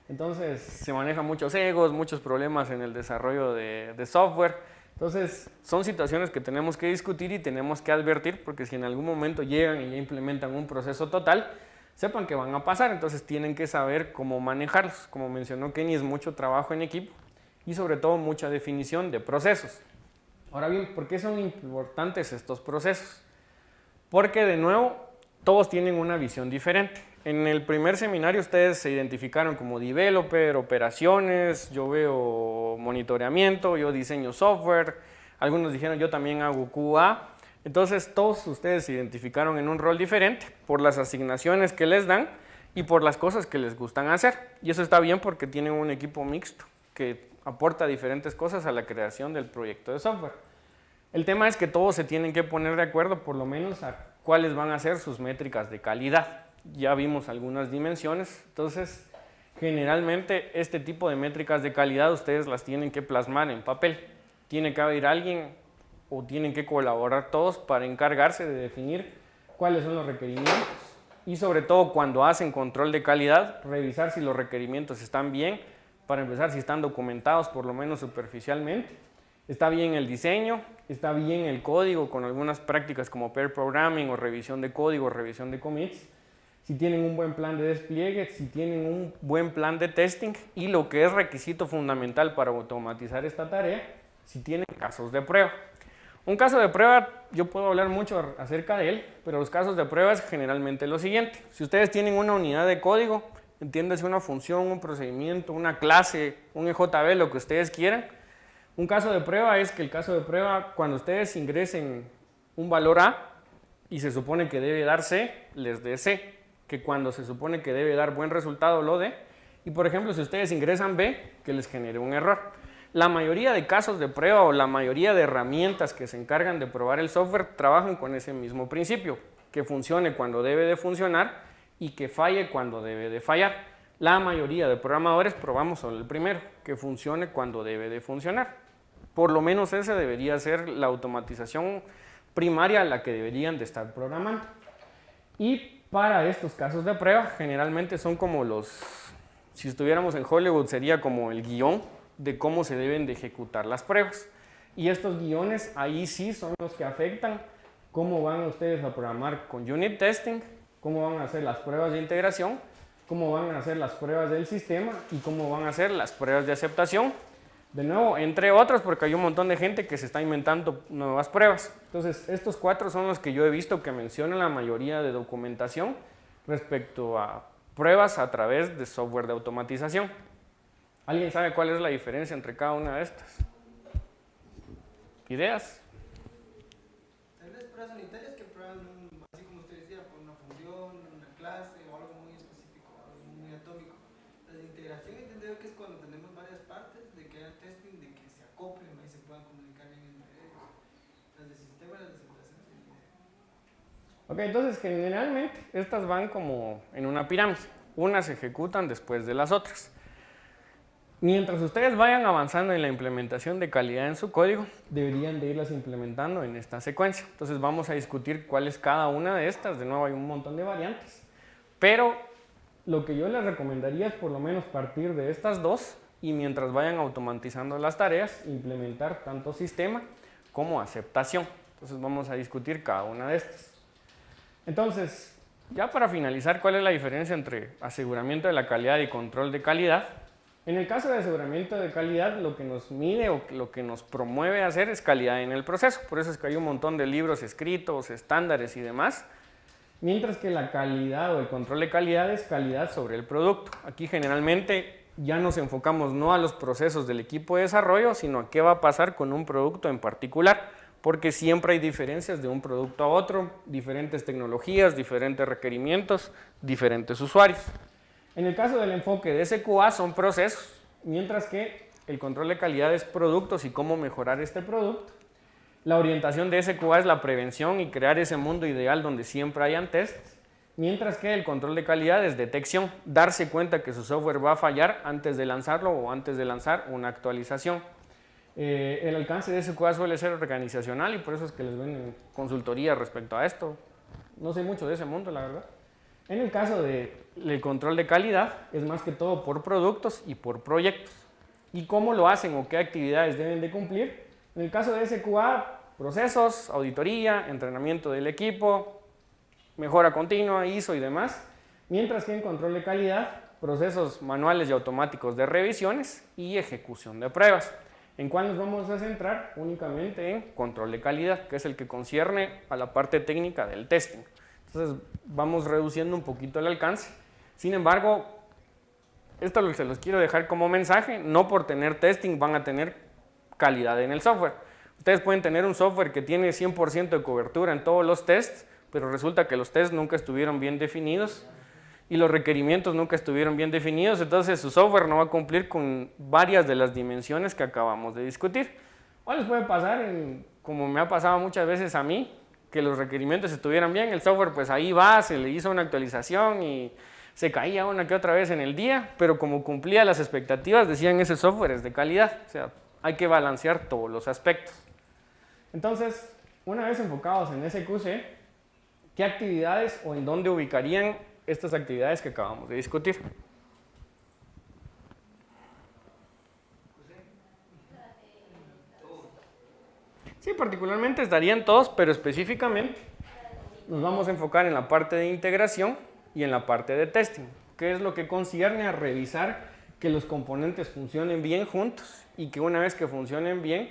Entonces se manejan muchos egos, muchos problemas en el desarrollo de software. Entonces, son situaciones que tenemos que discutir y tenemos que advertir porque si en algún momento llegan y ya implementan un proceso total, sepan que van a pasar, entonces tienen que saber cómo manejarlos. Como mencionó Kenny, es mucho trabajo en equipo y sobre todo mucha definición de procesos. Ahora bien, ¿por qué son importantes estos procesos? Porque de nuevo, todos tienen una visión diferente. En el primer seminario ustedes se identificaron como developer, operaciones, yo veo monitoreamiento, yo diseño software, algunos dijeron yo también hago QA. Entonces todos ustedes se identificaron en un rol diferente por las asignaciones que les dan y por las cosas que les gustan hacer. Y eso está bien porque tienen un equipo mixto que aporta diferentes cosas a la creación del proyecto de software. El tema es que todos se tienen que poner de acuerdo por lo menos a cuáles van a ser sus métricas de calidad. Ya vimos algunas dimensiones, entonces generalmente este tipo de métricas de calidad ustedes las tienen que plasmar en papel. Tiene que haber alguien o tienen que colaborar todos para encargarse de definir cuáles son los requerimientos y sobre todo cuando hacen control de calidad, revisar si los requerimientos están bien, para empezar si están documentados por lo menos superficialmente, está bien el diseño, está bien el código con algunas prácticas como pair programming o revisión de código, revisión de commits, si tienen un buen plan de despliegue, si tienen un buen plan de testing y lo que es requisito fundamental para automatizar esta tarea, si tienen casos de prueba. Un caso de prueba, yo puedo hablar mucho acerca de él, pero los casos de prueba es generalmente lo siguiente. Si ustedes tienen una unidad de código, entiéndase una función, un procedimiento, una clase, un EJB, lo que ustedes quieran, un caso de prueba es que el caso de prueba, cuando ustedes ingresen un valor A y se supone que debe dar C, les dé C. Que cuando se supone que debe dar buen resultado lo dé, y por ejemplo si ustedes ingresan B, que les genere un error. La mayoría de casos de prueba o la mayoría de herramientas que se encargan de probar el software trabajan con ese mismo principio, que funcione cuando debe de funcionar y que falle cuando debe de fallar. La mayoría de programadores probamos solo el primero, que funcione cuando debe de funcionar. Por lo menos esa debería ser la automatización primaria a la que deberían de estar programando. Y para estos casos de prueba, generalmente son como si estuviéramos en Hollywood, sería como el guión de cómo se deben de ejecutar las pruebas. Y estos guiones ahí sí son los que afectan cómo van ustedes a programar con unit testing, cómo van a hacer las pruebas de integración, cómo van a hacer las pruebas del sistema y cómo van a hacer las pruebas de aceptación. De nuevo, entre otros, porque hay un montón de gente que se está inventando nuevas pruebas. Entonces, estos 4 son los que yo he visto que mencionan la mayoría de documentación respecto a pruebas a través de software de automatización. ¿Alguien sabe cuál es la diferencia entre cada una de estas? ¿Ideas? Tal vez pruebas unitarias que prueban, así como usted decía, por una función, una clase o algo muy específico, algo muy atómico. Las de integración entendido que es cuando tenemos varias partes, de que haya testing, de que se acoplen y se puedan comunicar bien entre ellos. Las de sistema y las de simulación. Ok, entonces generalmente estas van como en una pirámide. Unas se ejecutan después de las otras. Mientras ustedes vayan avanzando en la implementación de calidad en su código, deberían de irlas implementando en esta secuencia. Entonces vamos a discutir cuál es cada una de estas. De nuevo hay un montón de variantes. Pero lo que yo les recomendaría es por lo menos partir de estas dos y mientras vayan automatizando las tareas, implementar tanto sistema como aceptación. Entonces vamos a discutir cada una de estas. Entonces, ya para finalizar, ¿cuál es la diferencia entre aseguramiento de la calidad y control de calidad? En el caso de aseguramiento de calidad, lo que nos mide o lo que nos promueve a hacer es calidad en el proceso. Por eso es que hay un montón de libros escritos, estándares y demás. Mientras que la calidad o el control de calidad es calidad sobre el producto. Aquí generalmente ya nos enfocamos no a los procesos del equipo de desarrollo, sino a qué va a pasar con un producto en particular. Porque siempre hay diferencias de un producto a otro, diferentes tecnologías, diferentes requerimientos, diferentes usuarios. En el caso del enfoque de SQA son procesos, mientras que el control de calidad es productos y cómo mejorar este producto. La orientación de SQA es la prevención y crear ese mundo ideal donde siempre hayan tests, mientras que el control de calidad es detección, darse cuenta que su software va a fallar antes de lanzarlo o antes de lanzar una actualización. El alcance de SQA suele ser organizacional y por eso es que les venden consultoría respecto a esto. No sé mucho de ese mundo, la verdad. En el caso del control de calidad, es más que todo por productos y por proyectos. ¿Y cómo lo hacen o qué actividades deben de cumplir? En el caso de SQA, procesos, auditoría, entrenamiento del equipo, mejora continua, ISO y demás. Mientras que en control de calidad, procesos manuales y automáticos de revisiones y ejecución de pruebas. ¿En cuál nos vamos a centrar? Únicamente en control de calidad, que es el que concierne a la parte técnica del testing. Entonces vamos reduciendo un poquito el alcance. Sin embargo, esto se los quiero dejar como mensaje, no por tener testing van a tener calidad en el software. Ustedes pueden tener un software que tiene 100% de cobertura en todos los tests, pero resulta que los tests nunca estuvieron bien definidos y los requerimientos nunca estuvieron bien definidos, entonces su software no va a cumplir con varias de las dimensiones que acabamos de discutir. O les puede pasar, como me ha pasado muchas veces a mí, que los requerimientos estuvieran bien, el software pues ahí va, se le hizo una actualización y se caía una que otra vez en el día, pero como cumplía las expectativas decían ese software es de calidad, o sea, hay que balancear todos los aspectos. Entonces, una vez enfocados en SQC, ¿qué actividades o en dónde ubicarían estas actividades que acabamos de discutir? Sí, particularmente estarían todos, pero específicamente nos vamos a enfocar en la parte de integración y en la parte de testing, que es lo que concierne a revisar que los componentes funcionen bien juntos y que una vez que funcionen bien,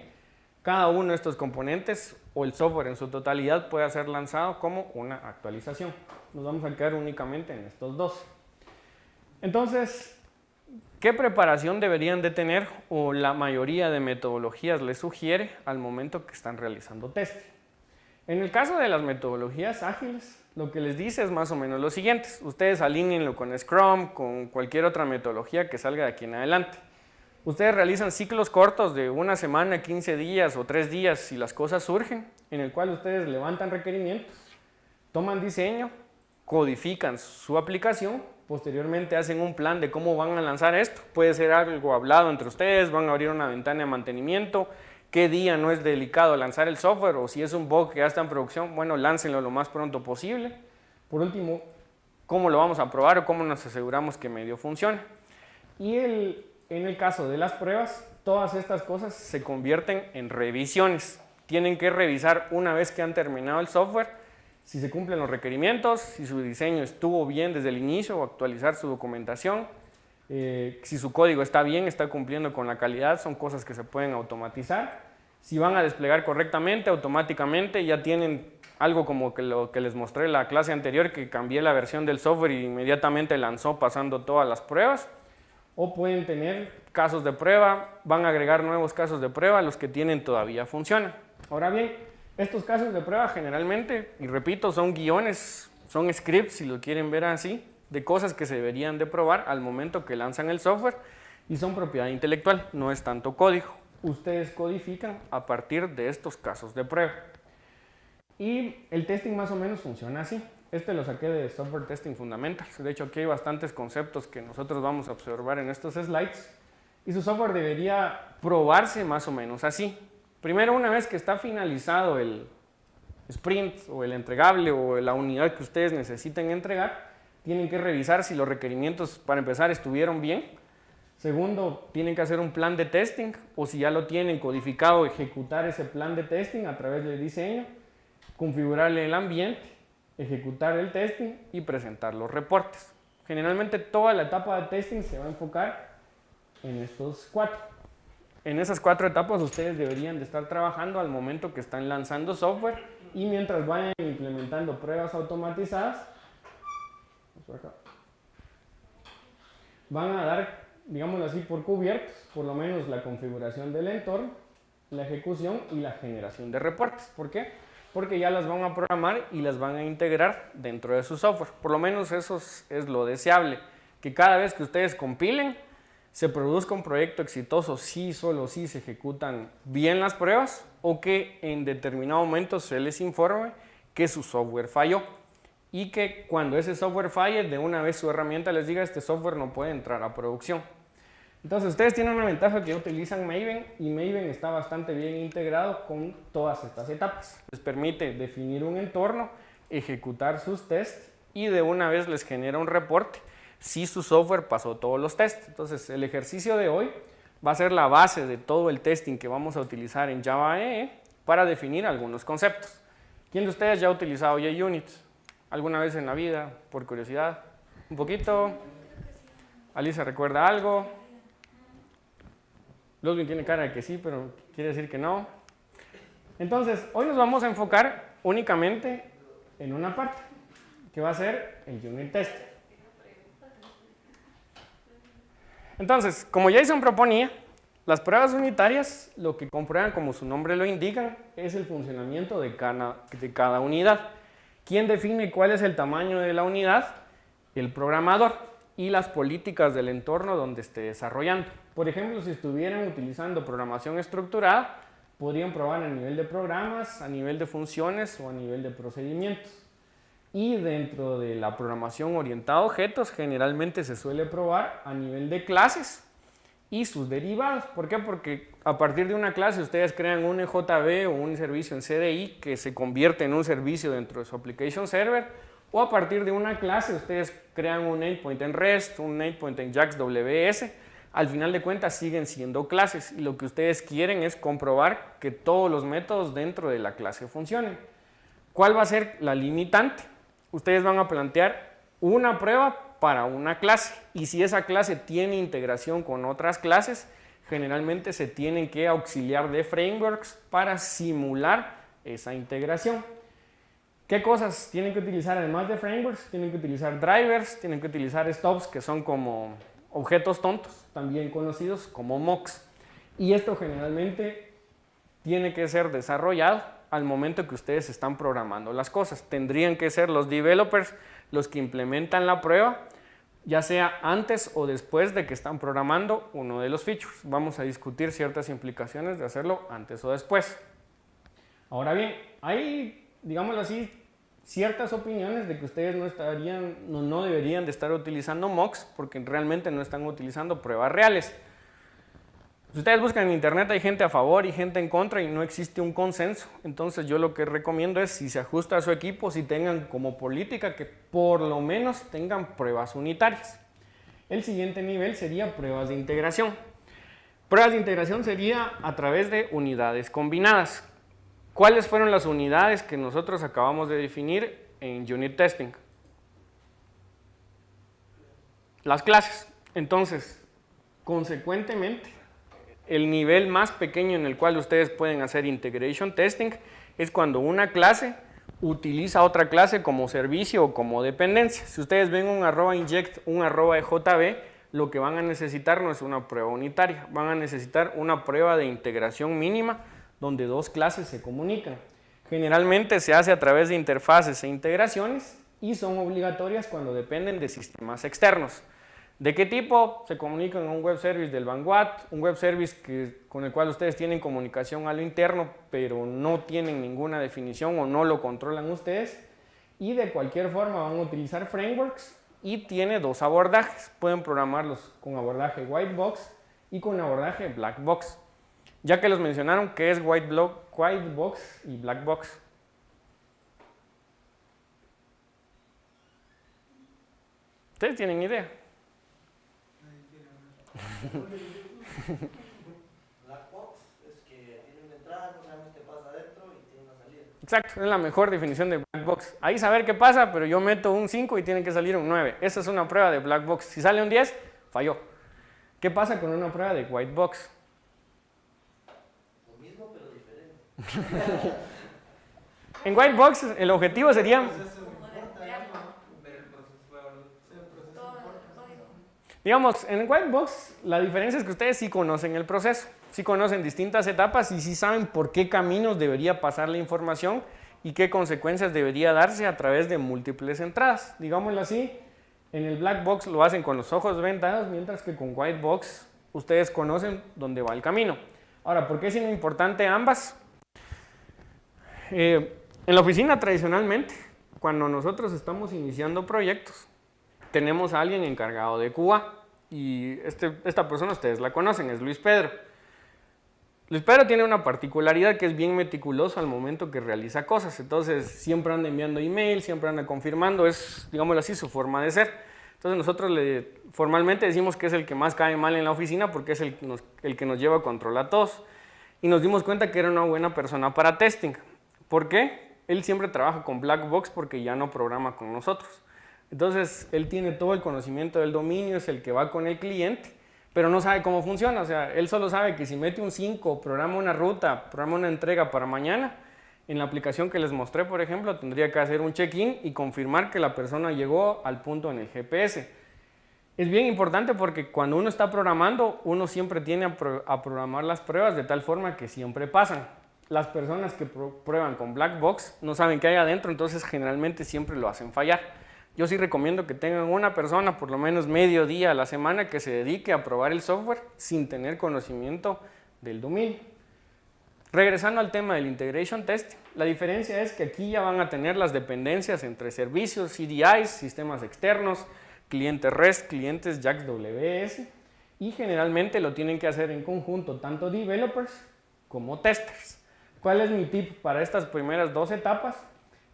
cada uno de estos componentes o el software en su totalidad pueda ser lanzado como una actualización. Nos vamos a quedar únicamente en estos dos. Entonces, ¿qué preparación deberían de tener o la mayoría de metodologías les sugiere al momento que están realizando testing? En el caso de las metodologías ágiles, lo que les dice es más o menos lo siguiente. Ustedes alínenlo con Scrum, con cualquier otra metodología que salga de aquí en adelante. Ustedes realizan ciclos cortos de una semana, 15 días o 3 días si las cosas surgen, en el cual ustedes levantan requerimientos, toman diseño, codifican su aplicación, posteriormente hacen un plan de cómo van a lanzar esto. Puede ser algo hablado entre ustedes, van a abrir una ventana de mantenimiento, qué día no es delicado lanzar el software o si es un bug que ya está en producción, bueno, láncenlo lo más pronto posible. Por último, cómo lo vamos a probar o cómo nos aseguramos que medio funcione. Y en el caso de las pruebas, todas estas cosas se convierten en revisiones. Tienen que revisar una vez que han terminado el software, si se cumplen los requerimientos, si su diseño estuvo bien desde el inicio o actualizar su documentación, si su código está bien, está cumpliendo con la calidad, son cosas que se pueden automatizar. si van a desplegar correctamente, automáticamente, ya tienen algo como que lo que les mostré en la clase anterior, que cambié la versión del software y inmediatamente lanzó pasando todas las pruebas. O pueden tener casos de prueba, van a agregar nuevos casos de prueba, los que tienen todavía funcionan. Ahora bien, estos casos de prueba generalmente, y repito, son guiones, son scripts, si lo quieren ver así, de cosas que se deberían de probar al momento que lanzan el software, y son propiedad intelectual, no es tanto código. Ustedes codifican a partir de estos casos de prueba. Y el testing más o menos funciona así. Este lo saqué de Software Testing Fundamentals. De hecho, aquí hay bastantes conceptos que nosotros vamos a observar en estos slides. Y su software debería probarse más o menos así. Primero, una vez que está finalizado el sprint o el entregable o la unidad que ustedes necesiten entregar, tienen que revisar si los requerimientos para empezar estuvieron bien. Segundo, tienen que hacer un plan de testing, o si ya lo tienen codificado, ejecutar ese plan de testing a través del diseño, configurarle el ambiente, ejecutar el testing y presentar los reportes. Generalmente toda la etapa de testing se va a enfocar en estos 4. En esas 4 etapas ustedes deberían de estar trabajando al momento que están lanzando software y mientras vayan implementando pruebas automatizadas, van a dar, digámoslo así, por cubiertos, por lo menos la configuración del entorno, la ejecución y la generación de reportes. ¿Por qué? Porque ya las van a programar y las van a integrar dentro de su software. Por lo menos eso es lo deseable, que cada vez que ustedes compilen, se produzca un proyecto exitoso si solo si se ejecutan bien las pruebas o que en determinado momento se les informe que su software falló y que cuando ese software falle, de una vez su herramienta les diga este software no puede entrar a producción. Entonces ustedes tienen una ventaja que utilizan Maven y Maven está bastante bien integrado con todas estas etapas. Les permite definir un entorno, ejecutar sus tests y de una vez les genera un reporte si su software pasó todos los tests. Entonces el ejercicio de hoy va a ser la base de todo el testing que vamos a utilizar en Java EE para definir algunos conceptos. ¿Quién de ustedes ya ha utilizado JUnit? ¿Alguna vez en la vida? Por curiosidad. ¿Un poquito? ¿Alicia recuerda algo? Ludwig tiene cara de que sí, pero quiere decir que no. Entonces, hoy nos vamos a enfocar únicamente en una parte, que va a ser el unit test. Entonces, como Jason proponía, las pruebas unitarias lo que comprueban, como su nombre lo indica, es el funcionamiento de cada unidad. ¿Quién define cuál es el tamaño de la unidad? El programador y las políticas del entorno donde esté desarrollando. Por ejemplo, si estuvieran utilizando programación estructurada, podrían probar a nivel de programas, a nivel de funciones o a nivel de procedimientos. Y dentro de la programación orientada a objetos, generalmente se suele probar a nivel de clases y sus derivados. ¿Por qué? Porque a partir de una clase ustedes crean un EJB o un servicio en CDI que se convierte en un servicio dentro de su application server, o a partir de una clase ustedes crean un endpoint en REST, un endpoint en JAX-WS. Al final de cuentas siguen siendo clases y lo que ustedes quieren es comprobar que todos los métodos dentro de la clase funcionen. ¿Cuál va a ser la limitante? Ustedes van a plantear una prueba para una clase y si esa clase tiene integración con otras clases, generalmente se tienen que auxiliar de frameworks para simular esa integración. ¿Qué cosas tienen que utilizar además de frameworks? Tienen que utilizar drivers, tienen que utilizar stubs que son como objetos tontos, también conocidos como mocks. Y esto generalmente tiene que ser desarrollado al momento que ustedes están programando las cosas. Tendrían que ser los developers los que implementan la prueba, ya sea antes o después de que están programando uno de los features. Vamos a discutir ciertas implicaciones de hacerlo antes o después. Ahora bien, hay, digámoslo así, ciertas opiniones de que ustedes no deberían de estar utilizando mocks porque realmente no están utilizando pruebas reales. Si ustedes buscan en internet hay gente a favor y gente en contra y no existe un consenso. Entonces yo lo que recomiendo es, si se ajusta a su equipo, si tengan como política que por lo menos tengan pruebas unitarias. El siguiente nivel sería pruebas de integración. Pruebas de integración sería a través de unidades combinadas. ¿Cuáles fueron las unidades que nosotros acabamos de definir en unit testing? Las clases. Entonces, consecuentemente, El nivel más pequeño en el cual ustedes pueden hacer integration testing es cuando una clase utiliza otra clase como servicio o como dependencia. Si ustedes ven un @inject, un @jb, lo que van a necesitar no es una prueba unitaria, van a necesitar una prueba de integración mínima donde dos clases se comunican. Generalmente se hace a través de interfaces e integraciones y son obligatorias cuando dependen de sistemas externos. ¿De qué tipo? Se comunican a un web service del Vanguard, un web service con el cual ustedes tienen comunicación a lo interno, pero no tienen ninguna definición o no lo controlan ustedes. Y de cualquier forma van a utilizar frameworks y tiene dos abordajes. Pueden programarlos con abordaje white box y con abordaje black box. Ya que los mencionaron, ¿qué es white box y black box? ¿Ustedes tienen idea? Black box es que tiene una entrada, no sabemos qué pasa adentro y tiene una salida. Exacto, es la mejor definición de black box. Ahí saber qué pasa, pero yo meto un 5 y tiene que salir un 9. Esa es una prueba de black box. Si sale un 10, falló. ¿Qué pasa con una prueba de white box? Lo mismo pero diferente. En white box el objetivo sería, digamos, en white box la diferencia es que ustedes sí conocen el proceso, sí conocen distintas etapas y sí saben por qué caminos debería pasar la información y qué consecuencias debería darse a través de múltiples entradas. Digámoslo así, en el black box lo hacen con los ojos vendados, mientras que con white box ustedes conocen dónde va el camino. Ahora, ¿por qué es importante ambas? En la oficina tradicionalmente, cuando nosotros estamos iniciando proyectos, tenemos a alguien encargado de QA y esta persona ustedes la conocen, es Luis Pedro. Luis Pedro tiene una particularidad que es bien meticuloso al momento que realiza cosas, entonces siempre anda enviando email, siempre anda confirmando, es, digámoslo así, su forma de ser. Entonces nosotros formalmente decimos que es el que más cae mal en la oficina porque es el que nos lleva a control a todos. Y nos dimos cuenta que era una buena persona para testing. ¿Por qué? Él siempre trabaja con Black Box porque ya no programa con nosotros. Entonces él tiene todo el conocimiento del dominio, es el que va con el cliente, pero no sabe cómo funciona. O sea, él solo sabe que si mete un 5, programa una ruta, programa una entrega para mañana, en la aplicación que les mostré, por ejemplo, tendría que hacer un check-in y confirmar que la persona llegó al punto en el GPS. Es bien importante porque cuando uno está programando, uno siempre tiene a programar las pruebas de tal forma que siempre pasan. Las personas que prueban con Black Box no saben qué hay adentro, entonces generalmente siempre lo hacen fallar. Yo sí recomiendo que tengan una persona, por lo menos medio día a la semana, que se dedique a probar el software sin tener conocimiento del dominio. Regresando al tema del integration testing, la diferencia es que aquí ya van a tener las dependencias entre servicios, CDIs, sistemas externos, clientes REST, clientes JAX-WS, y generalmente lo tienen que hacer en conjunto tanto developers como testers. ¿Cuál es mi tip para estas primeras dos etapas?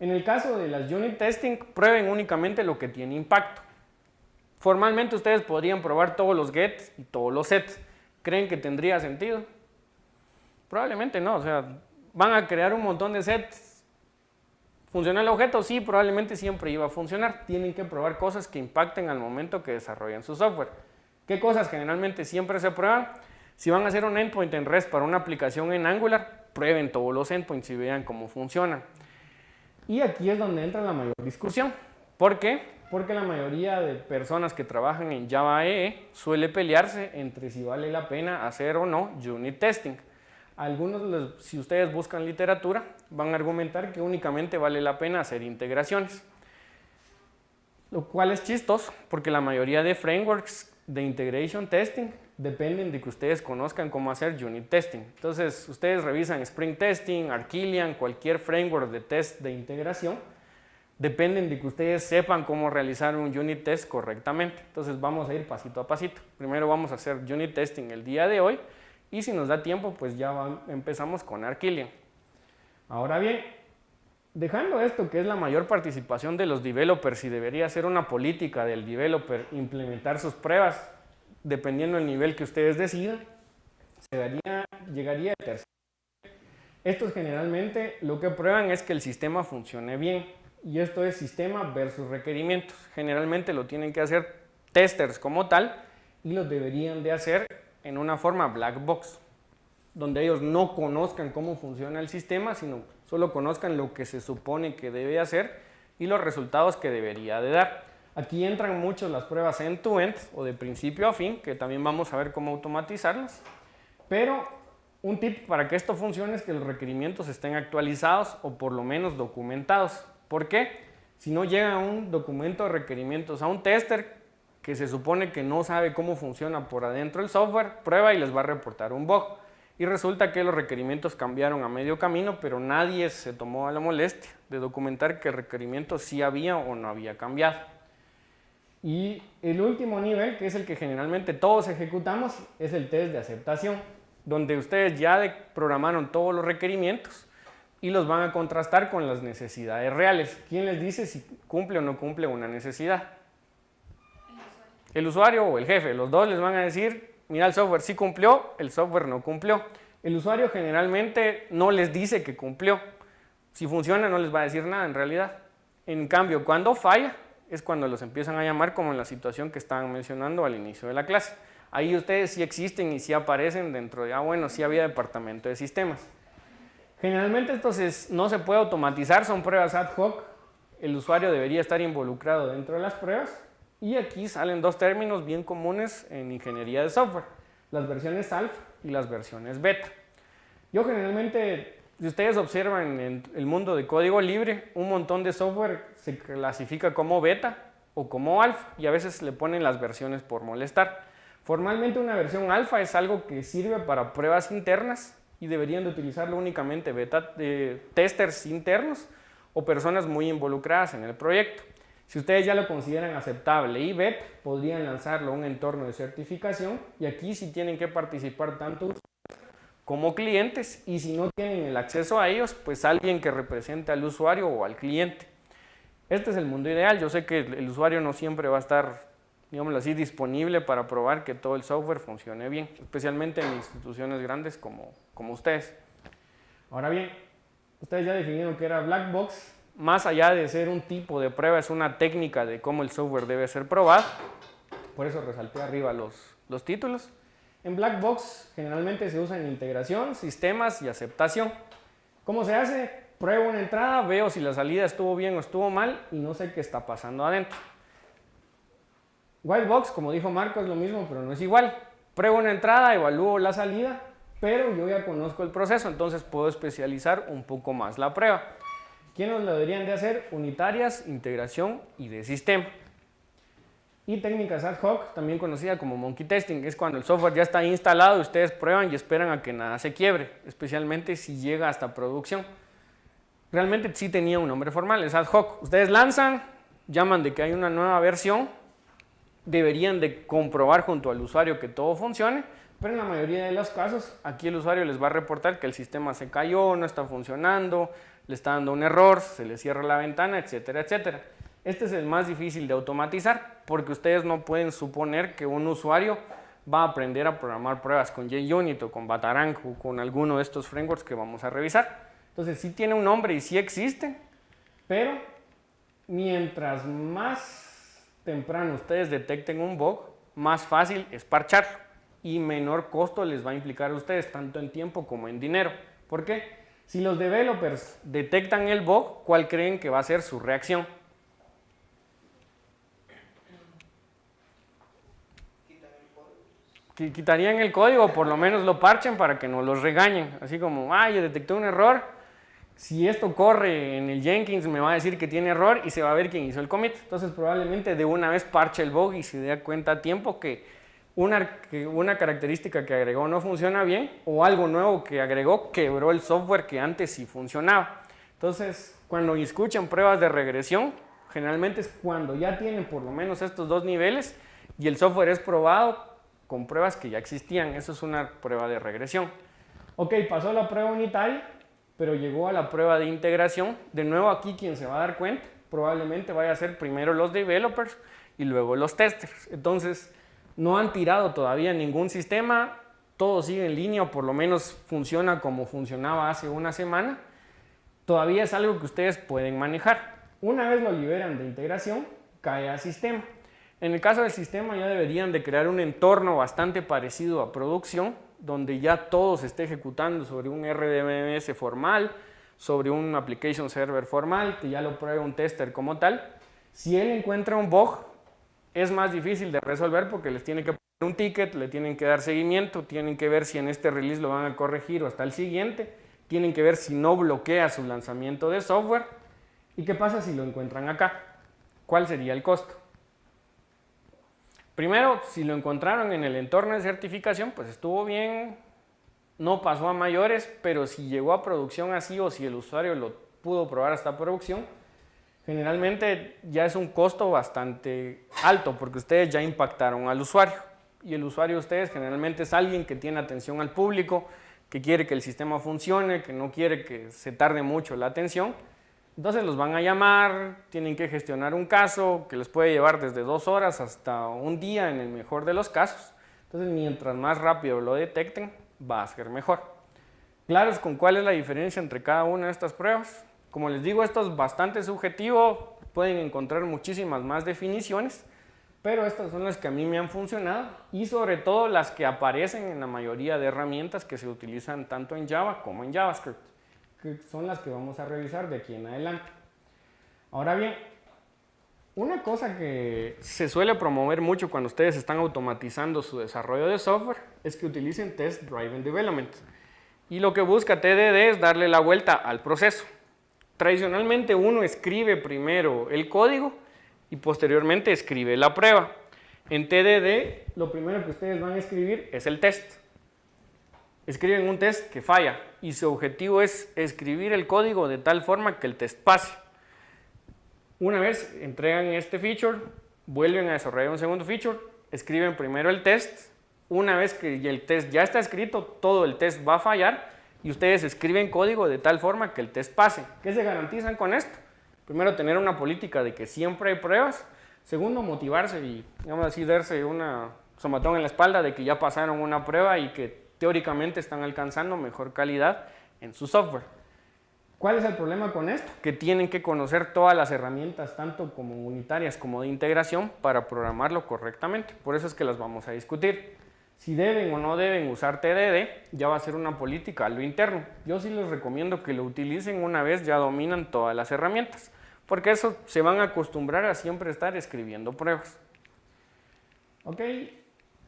En el caso de las unit testing, prueben únicamente lo que tiene impacto. Formalmente ustedes podrían probar todos los gets y todos los sets. ¿Creen que tendría sentido? Probablemente no, o sea, van a crear un montón de sets. ¿Funciona el objeto? Sí, probablemente siempre iba a funcionar. Tienen que probar cosas que impacten al momento que desarrollan su software. ¿Qué cosas generalmente siempre se prueban? Si van a hacer un endpoint en REST para una aplicación en Angular, prueben todos los endpoints y vean cómo funcionan. Y aquí es donde entra la mayor discusión. ¿Por qué? Porque la mayoría de personas que trabajan en Java EE suele pelearse entre si vale la pena hacer o no unit testing. Algunos, si ustedes buscan literatura, van a argumentar que únicamente vale la pena hacer integraciones. Lo cual es chistoso, porque la mayoría de frameworks de integration testing dependen de que ustedes conozcan cómo hacer unit testing. Entonces, ustedes revisan Spring Testing, Arquillian, cualquier framework de test de integración, dependen de que ustedes sepan cómo realizar un unit test correctamente. Entonces, vamos a ir pasito a pasito. Primero vamos a hacer unit testing el día de hoy y si nos da tiempo, pues ya empezamos con Arquillian. Ahora bien, dejando esto que es la mayor participación de los developers y debería ser una política del developer implementar sus pruebas dependiendo del nivel que ustedes decidan, llegaría el tercero. Estos generalmente lo que prueban es que el sistema funcione bien y esto es sistema versus requerimientos. Generalmente lo tienen que hacer testers como tal y lo deberían de hacer en una forma black box. donde ellos no conozcan cómo funciona el sistema, sino solo conozcan lo que se supone que debe hacer y los resultados que debería de dar. Aquí entran mucho las pruebas end-to-end o de principio a fin, que también vamos a ver cómo automatizarlas, pero un tip para que esto funcione es que los requerimientos estén actualizados o por lo menos documentados. ¿Por qué? Si no llega un documento de requerimientos a un tester que se supone que no sabe cómo funciona por adentro el software, prueba y les va a reportar un bug. Y resulta que los requerimientos cambiaron a medio camino, pero nadie se tomó a la molestia de documentar que el requerimiento sí había o no había cambiado. Y el último nivel, que es el que generalmente todos ejecutamos, es el test de aceptación, donde ustedes ya programaron todos los requerimientos y los van a contrastar con las necesidades reales. ¿Quién les dice si cumple o no cumple una necesidad? El usuario o el jefe. Los dos les van a decir, mira, el software sí cumplió, el software no cumplió. El usuario generalmente no les dice que cumplió. Si funciona no les va a decir nada en realidad. En cambio, cuando falla, es cuando los empiezan a llamar, como en la situación que estaban mencionando al inicio de la clase. Ahí ustedes sí existen y sí aparecen dentro de, bueno, sí había departamento de sistemas. Generalmente esto no se puede automatizar, son pruebas ad hoc. El usuario debería estar involucrado dentro de las pruebas. Y aquí salen dos términos bien comunes en ingeniería de software, las versiones alfa y las versiones beta. Yo generalmente, si ustedes observan en el mundo de código libre, un montón de software se clasifica como beta o como alfa y a veces le ponen las versiones por molestar. Formalmente una versión alfa es algo que sirve para pruebas internas y deberían de utilizarlo únicamente testers internos o personas muy involucradas en el proyecto. Si ustedes ya lo consideran aceptable y beta, podrían lanzarlo a un entorno de certificación y aquí sí tienen que participar tanto como clientes y si no tienen el acceso a ellos, pues alguien que represente al usuario o al cliente. Este es el mundo ideal. Yo sé que el usuario no siempre va a estar, digámoslo así, disponible para probar que todo el software funcione bien, especialmente en instituciones grandes como ustedes. Ahora bien, ustedes ya definieron que era Black Box. Más allá de ser un tipo de prueba, es una técnica de cómo el software debe ser probado. Por eso resalté arriba los títulos. En Black Box generalmente se usa en integración, sistemas y aceptación. ¿Cómo se hace? Pruebo una entrada, veo si la salida estuvo bien o estuvo mal y no sé qué está pasando adentro. White Box, como dijo Marco, es lo mismo, pero no es igual. Pruebo una entrada, evalúo la salida, pero yo ya conozco el proceso, entonces puedo especializar un poco más la prueba. ¿Quiénes lo deberían de hacer? Unitarias, integración y de sistema. Y técnicas ad hoc, también conocida como monkey testing, es cuando el software ya está instalado y ustedes prueban y esperan a que nada se quiebre, especialmente si llega hasta producción. Realmente sí tenía un nombre formal, es ad hoc. Ustedes lanzan, llaman de que hay una nueva versión, deberían de comprobar junto al usuario que todo funcione, pero en la mayoría de los casos aquí el usuario les va a reportar que el sistema se cayó, no está funcionando, le está dando un error, se le cierra la ventana, etcétera, etcétera. Este es el más difícil de automatizar porque ustedes no pueden suponer que un usuario va a aprender a programar pruebas con JUnit o con Batarang o con alguno de estos frameworks que vamos a revisar. Entonces sí tiene un nombre y sí existe, pero mientras más temprano ustedes detecten un bug, más fácil es parcharlo y menor costo les va a implicar a ustedes tanto en tiempo como en dinero. ¿Por qué? Si los developers detectan el bug, ¿cuál creen que va a ser su reacción? Quitarían el código, por lo menos lo parchen para que no los regañen. Así como, yo detecté un error, si esto corre en el Jenkins me va a decir que tiene error y se va a ver quién hizo el commit. Entonces probablemente de una vez parche el bug y se dé cuenta a tiempo que una característica que agregó no funciona bien o algo nuevo que agregó quebró el software que antes sí funcionaba. Entonces, cuando escuchan pruebas de regresión, generalmente es cuando ya tienen por lo menos estos dos niveles y el software es probado con pruebas que ya existían. Eso es una prueba de regresión. Ok, pasó la prueba unitaria, pero llegó a la prueba de integración. De nuevo aquí quien se va a dar cuenta probablemente vaya a ser primero los developers y luego los testers. Entonces, no han tirado todavía ningún sistema, todo sigue en línea o por lo menos funciona como funcionaba hace una semana. Todavía es algo que ustedes pueden manejar. Una vez lo liberan de integración, cae a sistema. En el caso del sistema ya deberían de crear un entorno bastante parecido a producción, donde ya todo se esté ejecutando sobre un RDBMS formal, sobre un application server formal, que ya lo pruebe un tester como tal. Si él encuentra un bug, es más difícil de resolver porque les tiene que poner un ticket, le tienen que dar seguimiento, tienen que ver si en este release lo van a corregir o hasta el siguiente, tienen que ver si no bloquea su lanzamiento de software. ¿Y qué pasa si lo encuentran acá? ¿Cuál sería el costo? Primero, si lo encontraron en el entorno de certificación, pues estuvo bien, no pasó a mayores, pero si llegó a producción así o si el usuario lo pudo probar hasta producción, generalmente ya es un costo bastante alto porque ustedes ya impactaron al usuario. Y el usuario de ustedes generalmente es alguien que tiene atención al público, que quiere que el sistema funcione, que no quiere que se tarde mucho la atención. Entonces los van a llamar, tienen que gestionar un caso que les puede llevar desde 2 horas hasta un día en el mejor de los casos. Entonces mientras más rápido lo detecten, va a ser mejor. ¿Claros con cuál es la diferencia entre cada una de estas pruebas? Como les digo, esto es bastante subjetivo, pueden encontrar muchísimas más definiciones, pero estas son las que a mí me han funcionado y sobre todo las que aparecen en la mayoría de herramientas que se utilizan tanto en Java como en JavaScript, que son las que vamos a revisar de aquí en adelante. Ahora bien, una cosa que se suele promover mucho cuando ustedes están automatizando su desarrollo de software es que utilicen Test Driven Development. Y lo que busca TDD es darle la vuelta al proceso. Tradicionalmente uno escribe primero el código y posteriormente escribe la prueba. En TDD lo primero que ustedes van a escribir es el test. Escriben un test que falla y su objetivo es escribir el código de tal forma que el test pase. Una vez entregan este feature, vuelven a desarrollar un segundo feature, escriben primero el test. Una vez que el test ya está escrito, todo el test va a fallar y ustedes escriben código de tal forma que el test pase. ¿Qué se garantizan con esto? Primero, tener una política de que siempre hay pruebas. Segundo, motivarse y, digamos así, darse una somatón en la espalda de que ya pasaron una prueba y que teóricamente están alcanzando mejor calidad en su software. ¿Cuál es el problema con esto? Que tienen que conocer todas las herramientas, tanto como unitarias como de integración, para programarlo correctamente. Por eso es que las vamos a discutir. Si deben o no deben usar TDD, ya va a ser una política a lo interno. Yo sí les recomiendo que lo utilicen una vez ya dominan todas las herramientas, porque eso se van a acostumbrar a siempre estar escribiendo pruebas. Ok,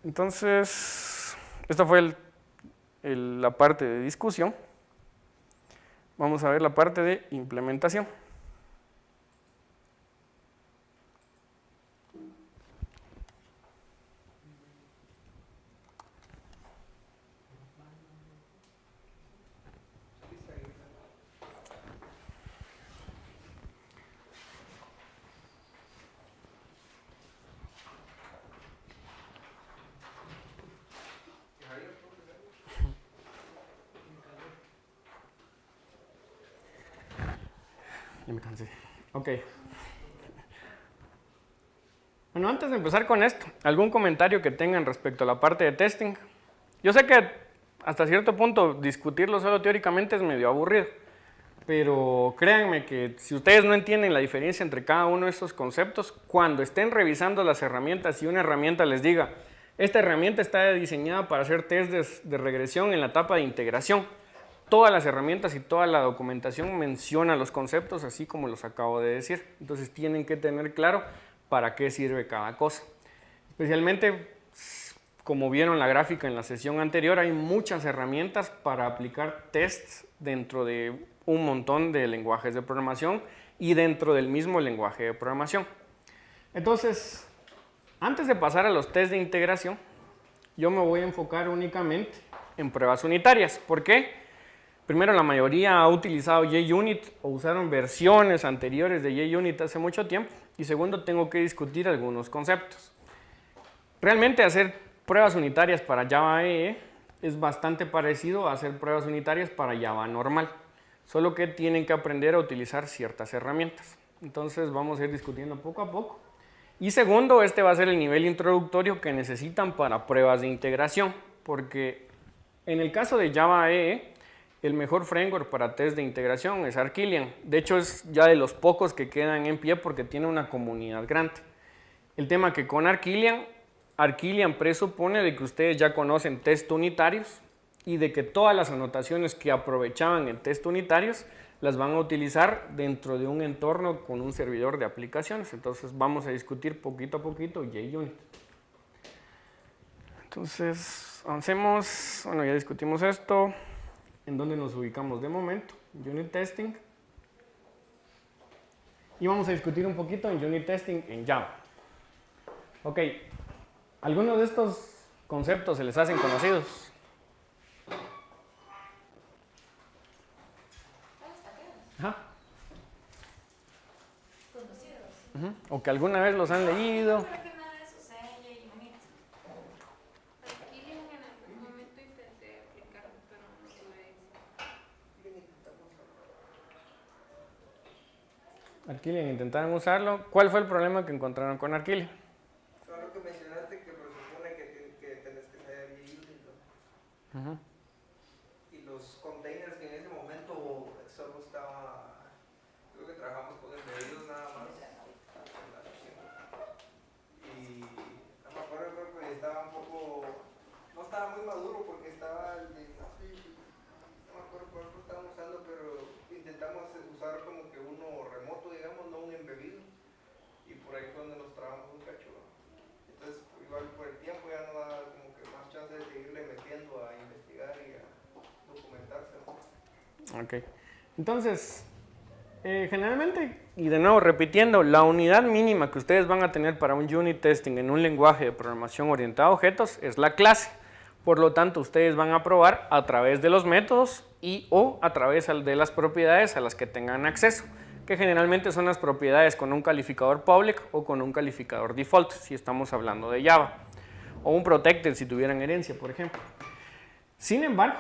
entonces, esta fue la parte de discusión. Vamos a ver la parte de implementación. Ya me cansé. Ok. Bueno, antes de empezar con esto, ¿algún comentario que tengan respecto a la parte de testing? Yo sé que hasta cierto punto discutirlo solo teóricamente es medio aburrido, pero créanme que si ustedes no entienden la diferencia entre cada uno de estos conceptos, cuando estén revisando las herramientas y una herramienta les diga, esta herramienta está diseñada para hacer test de regresión en la etapa de integración, todas las herramientas y toda la documentación menciona los conceptos así como los acabo de decir. Entonces tienen que tener claro para qué sirve cada cosa. Especialmente, como vieron la gráfica en la sesión anterior, hay muchas herramientas para aplicar tests dentro de un montón de lenguajes de programación y dentro del mismo lenguaje de programación. Entonces, antes de pasar a los tests de integración, yo me voy a enfocar únicamente en pruebas unitarias. ¿Por qué? Primero, la mayoría ha utilizado JUnit o usaron versiones anteriores de JUnit hace mucho tiempo. Y segundo, tengo que discutir algunos conceptos. Realmente hacer pruebas unitarias para Java EE es bastante parecido a hacer pruebas unitarias para Java normal. Solo que tienen que aprender a utilizar ciertas herramientas. Entonces vamos a ir discutiendo poco a poco. Y segundo, este va a ser el nivel introductorio que necesitan para pruebas de integración. Porque en el caso de Java EE, el mejor framework para test de integración es Arquillian. De hecho, es ya de los pocos que quedan en pie porque tiene una comunidad grande. El tema que con Arquillian presupone de que ustedes ya conocen test unitarios y de que todas las anotaciones que aprovechaban en test unitarios las van a utilizar dentro de un entorno con un servidor de aplicaciones. Entonces vamos a discutir poquito a poquito JUnit. Entonces avancemos, bueno, ya discutimos esto. ¿En dónde nos ubicamos de momento? Unit Testing. Y vamos a discutir un poquito en Unit Testing en Java. Ok, ¿algunos de estos conceptos se les hacen conocidos? Ajá. Conocidos. O que alguna vez los han leído. Creo que nada de eso usé JUnit. Arquillian en algún momento intenté aplicarlo, pero no tuve éxito. Arquillian intentaron usarlo. ¿Cuál fue el problema que encontraron con Arquillian? Solo que mencionaste que presupone que tenés que saber JUnit, ¿no? Ujú. Y los containers que en ese momento solo estaba, creo que trabajamos con embebidos nada más. Y no me acuerdo, creo que estaba un poco, no estaba muy maduro porque estaba el de, no me acuerdo cuál lo estábamos usando, pero intentamos usar como que uno remoto, digamos, no un embebido. Y por ahí fue donde nos trabamos un cacho. Entonces, igual por el tiempo ya no da como que más chance de seguirle metiendo a investigar y a documentarse, ¿no? Ok. Entonces, generalmente, y de nuevo repitiendo, la unidad mínima que ustedes van a tener para un unit testing en un lenguaje de programación orientado a objetos es la clase. Por lo tanto, ustedes van a probar a través de los métodos y o a través de las propiedades a las que tengan acceso, que generalmente son las propiedades con un calificador public o con un calificador default, si estamos hablando de Java, o un protected si tuvieran herencia, por ejemplo. Sin embargo,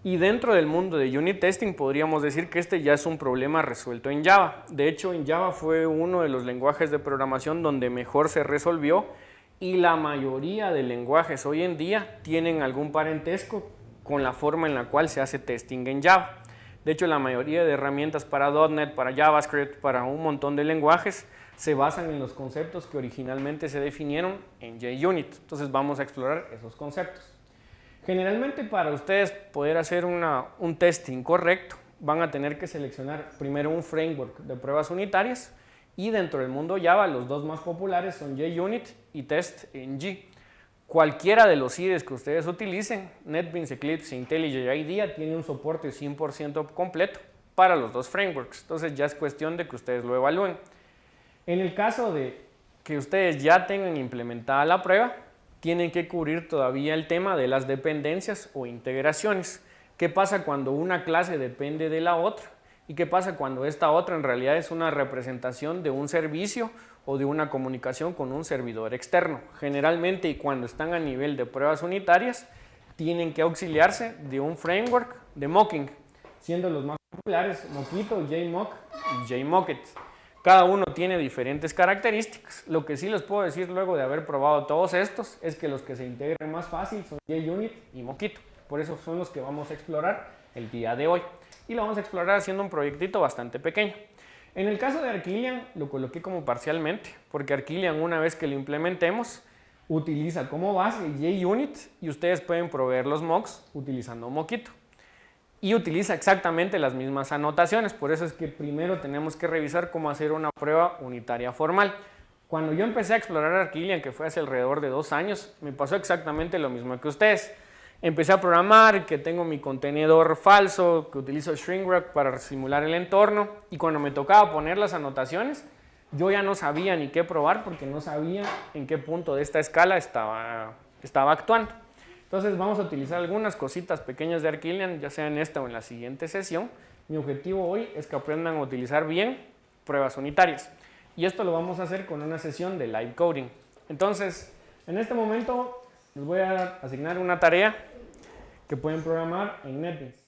y dentro del mundo de unit testing podríamos decir que este ya es un problema resuelto en Java. De hecho, en Java fue uno de los lenguajes de programación donde mejor se resolvió, y la mayoría de lenguajes hoy en día tienen algún parentesco con la forma en la cual se hace testing en Java. De hecho, la mayoría de herramientas para .NET, para JavaScript, para un montón de lenguajes se basan en los conceptos que originalmente se definieron en JUnit. Entonces vamos a explorar esos conceptos. Generalmente, para ustedes poder hacer un testing correcto, van a tener que seleccionar primero un framework de pruebas unitarias, y dentro del mundo Java los dos más populares son JUnit y TestNG. Cualquiera de los IDEs que ustedes utilicen, NetBeans, Eclipse, IntelliJ, IDEA, tiene un soporte 100% completo para los dos frameworks. Entonces ya es cuestión de que ustedes lo evalúen. En el caso de que ustedes ya tengan implementada la prueba, tienen que cubrir todavía el tema de las dependencias o integraciones. ¿Qué pasa cuando una clase depende de la otra? ¿Y qué pasa cuando esta otra en realidad es una representación de un servicio o de una comunicación con un servidor externo? Generalmente, y cuando están a nivel de pruebas unitarias, tienen que auxiliarse de un framework de mocking, siendo los más populares Mockito, JMock y JMockit. Cada uno tiene diferentes características. Lo que sí les puedo decir luego de haber probado todos estos es que los que se integran más fácil son JUnit y Mockito. Por eso son los que vamos a explorar el día de hoy. Y lo vamos a explorar haciendo un proyectito bastante pequeño. En el caso de Arquillian lo coloqué como parcialmente, porque Arquillian, una vez que lo implementemos, utiliza como base JUnit y ustedes pueden proveer los mocks utilizando Mockito. Y utiliza exactamente las mismas anotaciones, por eso es que primero tenemos que revisar cómo hacer una prueba unitaria formal. Cuando yo empecé a explorar Arquillian, que fue hace alrededor de 2 años, me pasó exactamente lo mismo que ustedes. Empecé a programar, que tengo mi contenedor falso, que utilizo ShrinkWrap para simular el entorno, y cuando me tocaba poner las anotaciones, yo ya no sabía ni qué probar porque no sabía en qué punto de esta escala estaba actuando. Entonces vamos a utilizar algunas cositas pequeñas de Arquillian, ya sea en esta o en la siguiente sesión. Mi objetivo hoy es que aprendan a utilizar bien pruebas unitarias, y esto lo vamos a hacer con una sesión de live coding. Entonces, en este momento les voy a asignar una tarea que pueden programar en NetBeans.